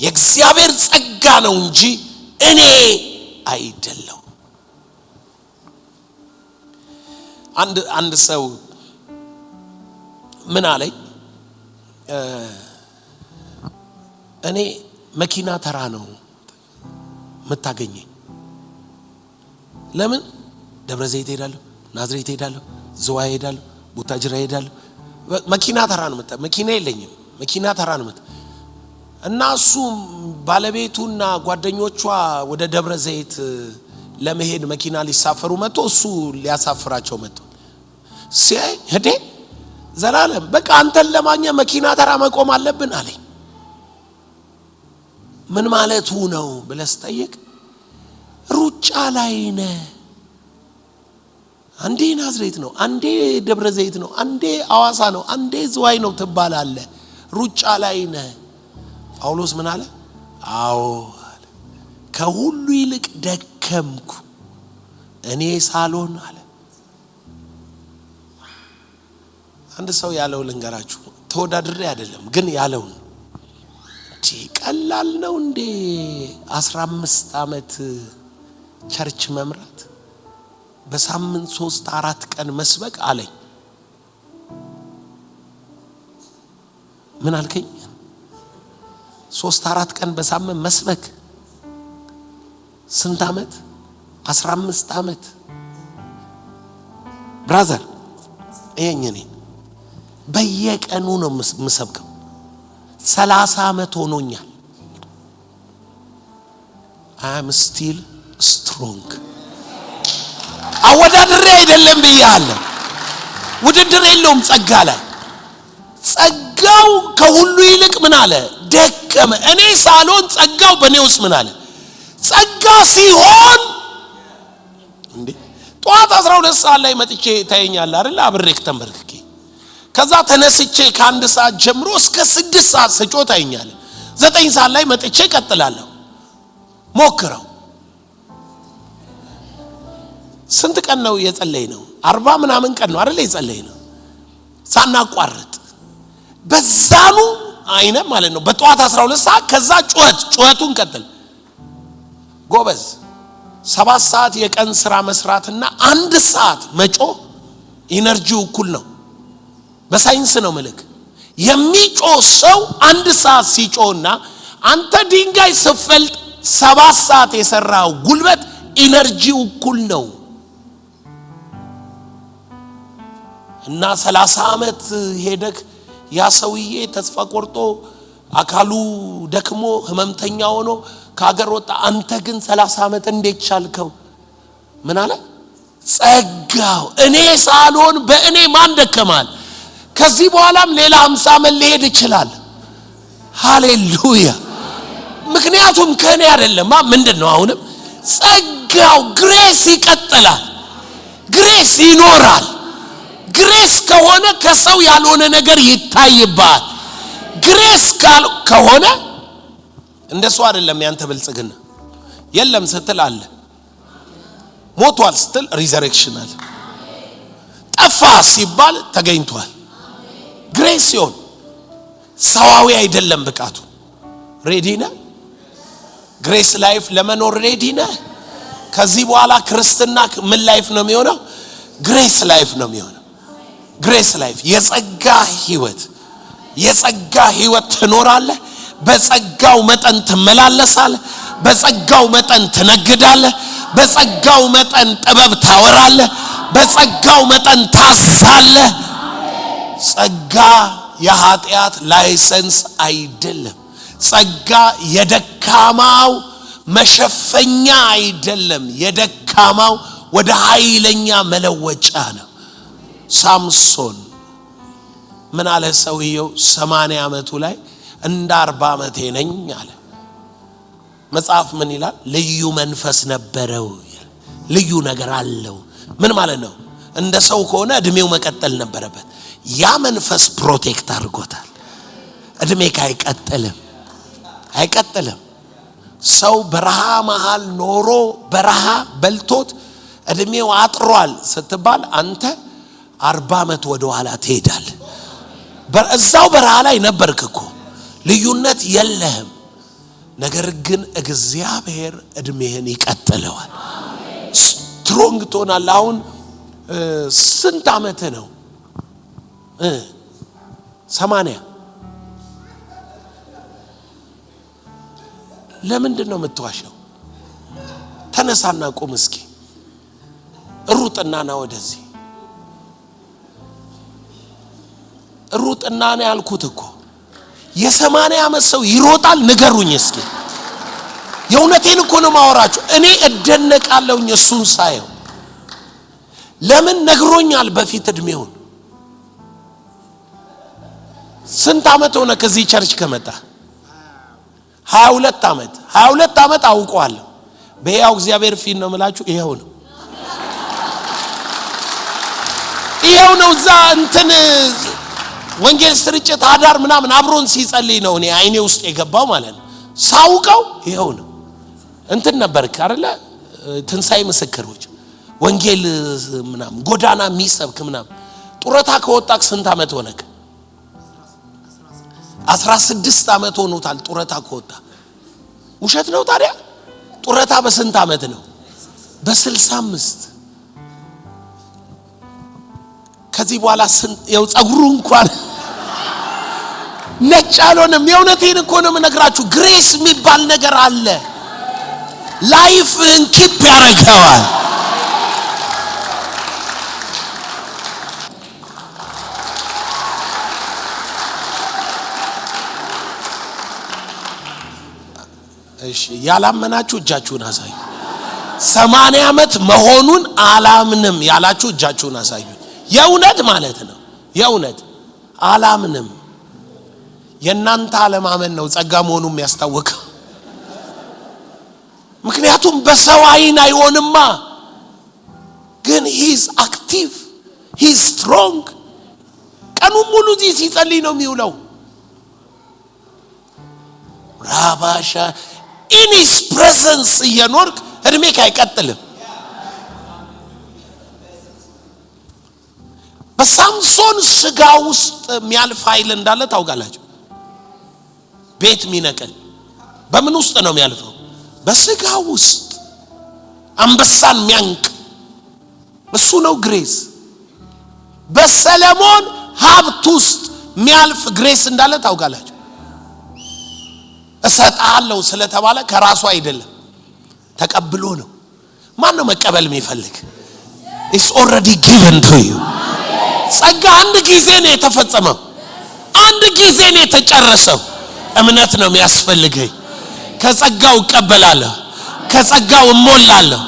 የእግዚአብሔር ጸጋ ነው እንጂ እኔ አይደለሁ። አንድ ሰው ምን አለኝ? እኔ መኪና ተራ ነው የምታገኘኝ። ለምን? ደብረ ዘይት ሄዳለሁ፣ ናዝሬት ሄዳለሁ፣ ዝዋይ ሄዳለሁ፣ ቡታጅራ ሄዳለሁ። መኪና ተራ ነው መኪና የለኝም፣ መኪና ተራ ነው እና እሱ ባለቤቱና ጓደኞቿ ወደ ደብረ ዘይት ለመሄድ መኪና ሊሳፈሩ መጥቶ እሱ ሊያሳፍራቸው መጥቶ ሲያይ ሄደ ዘላለም በቃ አንተን ለማግኘት መኪና ተራ መቆም አለብን አለኝ። ምን ማለቱ ነው ብለህ ስጠይቅ ሩጫ ላይ ነህ። አንዴ ናዝሬት ነው፣ አንዴ ደብረ ዘይት ነው፣ አንዴ አዋሳ ነው፣ አንዴ ዝዋይ ነው ትባላለህ። ሩጫ ላይ ነህ። ጳውሎስ ምን አለ? አዎ አለ፣ ከሁሉ ይልቅ ደከምኩ እኔ ሳልሆን አለ። አንድ ሰው ያለው ልንገራችሁ፣ ተወዳድሬ አይደለም ግን ያለው ቀላል ነው እንዴ 15 ዓመት ቸርች መምራት፣ በሳምንት 3-4 ቀን መስበክ አለኝ። ምን አልከኝ? 3-4 ቀን በሳምንት መስበክ ስንት ዓመት? 15 ዓመት። ብራዘር እኔ በየቀኑ ነው የምሰብከው። 30 ዓመት ሆኖኛል። I am still strong። አወዳድሬ አይደለም ብያለሁ። ውድድር የለውም ጸጋ ላይ። ጸጋው ከሁሉ ይልቅ ምን አለ? ደከመ። እኔ ሳልሆን ጸጋው በእኔ ውስጥ ምን አለ? ጸጋ ሲሆን እንዴ ጠዋት 12 ሰዓት ላይ መጥቼ ታየኛለህ አይደል? አብሬክ ተንበርክኬ ከዛ ተነስቼ ከ1 ሰዓት ጀምሮ እስከ 6 ሰዓት ስጮህ ታየኛለህ። 9 ሰዓት ላይ መጥቼ ቀጥላለሁ። ሞክረው። ስንት ቀን ነው የጸለይ ነው? 40 ምናምን ቀን ነው አይደል የጸለይ ነው ሳናቋርጥ። በዛኑ አይነት ማለት ነው። በጠዋት 12 ሰዓት ከዛ ጩኸቱን ቀጥል ጎበዝ። 7 ሰዓት የቀን ስራ መስራትና 1 ሰዓት መጮህ ኢነርጂው እኩል ነው። በሳይንስ ነው መልክ። የሚጮህ ሰው 1 ሰዓት ሲጮህና አንተ ድንጋይ ስፈልጥ 7 ሰዓት የሰራው ጉልበት ኢነርጂው እኩል ነው። እና 30 ዓመት ሄደክ ያ ሰውዬ ተስፋ ቆርጦ አካሉ ደክሞ ህመምተኛ ሆኖ ከሀገር ወጣ። አንተ ግን 30 ዓመት እንዴት ቻልከው? ምን አለ? ጸጋው። እኔ ሳልሆን በእኔ ማን ደከማል? ከዚህ በኋላም ሌላ 50 ዓመት ሊሄድ ይችላል። ሃሌሉያ። ምክንያቱም ከኔ አይደለም። ምንድነው? አሁንም ጸጋው ግሬስ ይቀጥላል፣ ግሬስ ይኖራል። ግሬስ ከሆነ ከሰው ያልሆነ ነገር ይታይባል። ግሬስ ከሆነ እንደሱ አይደለም። ያንተ ብልጽግና የለም ስትል አለ፣ ሞቷል ስትል ሪዘሬክሽን አለ፣ ጠፋ ሲባል ተገኝቷል። ግሬስ ሲሆን ሰዋዊ አይደለም ብቃቱ። ሬዲ ነህ? ግሬስ ላይፍ ለመኖር ሬዲ ነህ? ከዚህ በኋላ ክርስትና ምን ላይፍ ነው የሚሆነው? ግሬስ ላይፍ ነው የሚሆነው። ግሬስ ላይፍ የጸጋ ህይወት፣ የጸጋ ህይወት ትኖራለህ። በጸጋው መጠን ትመላለሳለህ። በጸጋው መጠን ትነግዳለህ። በጸጋው መጠን ጥበብ ታወራለህ። በጸጋው መጠን ታዛለህ። ጸጋ የኃጢአት ላይሰንስ አይደለም። ጸጋ የደካማው መሸፈኛ አይደለም። የደካማው ወደ ኃይለኛ መለወጫ ነው። ሳምሶን ምን አለ ሰውየው? 80 ዓመቱ ላይ እንደ 40 ዓመቴ ነኝ አለ። መጽሐፍ ምን ይላል? ልዩ መንፈስ ነበረው፣ ልዩ ነገር አለው። ምን ማለት ነው? እንደ ሰው ከሆነ እድሜው መቀጠል ነበረበት። ያ መንፈስ ፕሮቴክት አድርጎታል። እድሜ አይቀጥልም። ሰው በረሃ መሃል ኖሮ በረሃ በልቶት እድሜው አጥሯል ስትባል አንተ 40 ዓመት ወደ ኋላ ትሄዳለህ። እዛው በረሃ ላይ ነበርክ እኮ ልዩነት የለህም። ነገር ግን እግዚአብሔር እድሜህን ይቀጥለዋል። ስትሮንግ ትሆናለህ። አሁን ስንት ዓመት ነው? 80 ለምንድን ነው የምትዋሸው? ተነሳና ቁም እስኪ ሩጥና ና ወደዚህ ሩጥና ነው ያልኩት እኮ። የ80 ዓመት ሰው ይሮጣል? ንገሩኝ እስኪ። የእውነቴን እኮ ነው ማወራችሁ። እኔ እደነቃለሁኝ እሱን ሳየው። ለምን ነግሮኛል በፊት እድሜውን። ስንት ዓመት ሆነ ከዚህ ቸርች ከመጣ? 22 ዓመት 22 ዓመት አውቀዋለሁ። በያው እግዚአብሔር ፊት ነው የምላችሁ። ይሄው ነው እዛ እንትን ወንጌል ስርጭት አዳር ምናምን አብሮን ሲጸልይ ነው እኔ አይኔ ውስጥ የገባው ማለት ነው። ሳውቀው ይሄው ነው። እንትን ነበርክ አይደለ? ትንሳኤ ምስክሮች ወንጌል ምናምን ጎዳና የሚሰብክ ምናምን። ጡረታ ከወጣክ ስንት ዓመት ሆነክ? 16 ዓመት ሆኖታል ጡረታ ከወጣ። ውሸት ነው ታዲያ? ጡረታ በስንት ዓመት ነው? በ65። ከዚህ በኋላ ያው ጸጉሩ እንኳን ነጭ አልሆነም። የእውነቴን እኮ ነው የምነግራችሁ። ግሬስ የሚባል ነገር አለ። ላይፍን ኪፕ ያደርገዋል። እሺ ያላመናችሁ እጃችሁን አሳዩ። 80 ዓመት መሆኑን አላምንም ያላችሁ እጃችሁን አሳዩ። የእውነት ማለት ነው። የእውነት አላምንም። የናንተ አለማመን ነው ጸጋ መሆኑን የሚያስታውቀው። ምክንያቱም በሰው አይን አይሆንማ። ግን ሂዝ አክቲቭ ሂዝ ስትሮንግ። ቀኑን ሙሉ እዚህ ሲጸልይ ነው የሚውለው። ራባሻ in his presence እየኖርክ እድሜክ አይቀጥልም። በሳምሶን ስጋ ውስጥ የሚያልፍ ኃይል እንዳለ ታውቃላችሁ። ቤት ሚነቀል በምን ውስጥ ነው የሚያልፈው? በስጋ ውስጥ። አንበሳን ሚያንቅ እሱ ነው ግሬስ። በሰለሞን ሀብት ውስጥ የሚያልፍ ግሬስ እንዳለ ታውቃላችሁ። እሰጣለሁ ስለተባለ ከራሱ አይደለም ተቀብሎ ነው። ማን ነው መቀበል የሚፈልግ? it's already given to you። ጸጋ አንድ ጊዜ ነው የተፈጸመው። አንድ ጊዜ ነው የተጨረሰው። እምነት ነው የሚያስፈልገኝ። ከጸጋው እቀበላለሁ፣ ከጸጋው እሞላለሁ።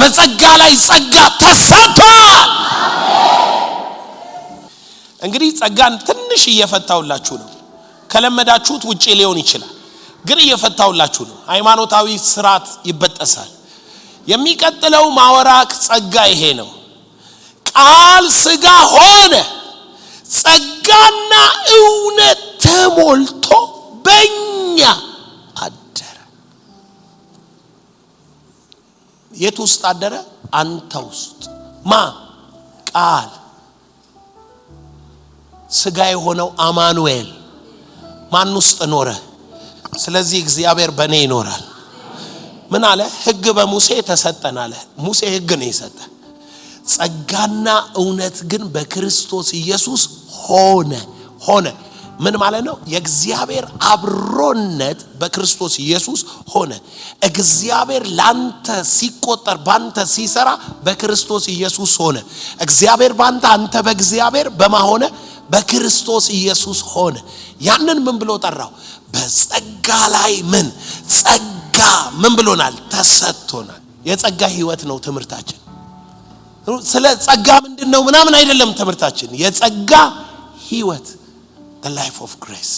በጸጋ ላይ ጸጋ ተሰጥቷል። እንግዲህ ጸጋን ትንሽ እየፈታውላችሁ ነው። ከለመዳችሁት ውጪ ሊሆን ይችላል፣ ግን እየፈታውላችሁ ነው። ሃይማኖታዊ ስርዓት ይበጠሳል። የሚቀጥለው ማወራክ ጸጋ ይሄ ነው። ቃል ስጋ ሆነ፣ ጸጋና እውነት ተሞልቶ በእኛ አደረ። የት ውስጥ አደረ? አንተ ውስጥ። ማ? ቃል ስጋ የሆነው አማኑኤል ማን ውስጥ ኖረ? ስለዚህ እግዚአብሔር በእኔ ይኖራል። ምን አለ? ሕግ በሙሴ ተሰጠን አለ። ሙሴ ሕግ ነው የሰጠ። ጸጋና እውነት ግን በክርስቶስ ኢየሱስ ሆነ። ምን ማለት ነው? የእግዚአብሔር አብሮነት በክርስቶስ ኢየሱስ ሆነ። እግዚአብሔር ላንተ ሲቆጠር ባንተ ሲሰራ በክርስቶስ ኢየሱስ ሆነ። እግዚአብሔር ባንተ፣ አንተ በእግዚአብሔር በማሆነ በክርስቶስ ኢየሱስ ሆነ። ያንን ምን ብሎ ጠራው? በጸጋ ላይ ምን ጸጋ ምን ብሎናል? ተሰጥቶናል። የጸጋ ህይወት ነው ትምህርታችን። ስለ ጸጋ ምንድነው ምናምን አይደለም ትምህርታችን። የጸጋ ህይወት the life of grace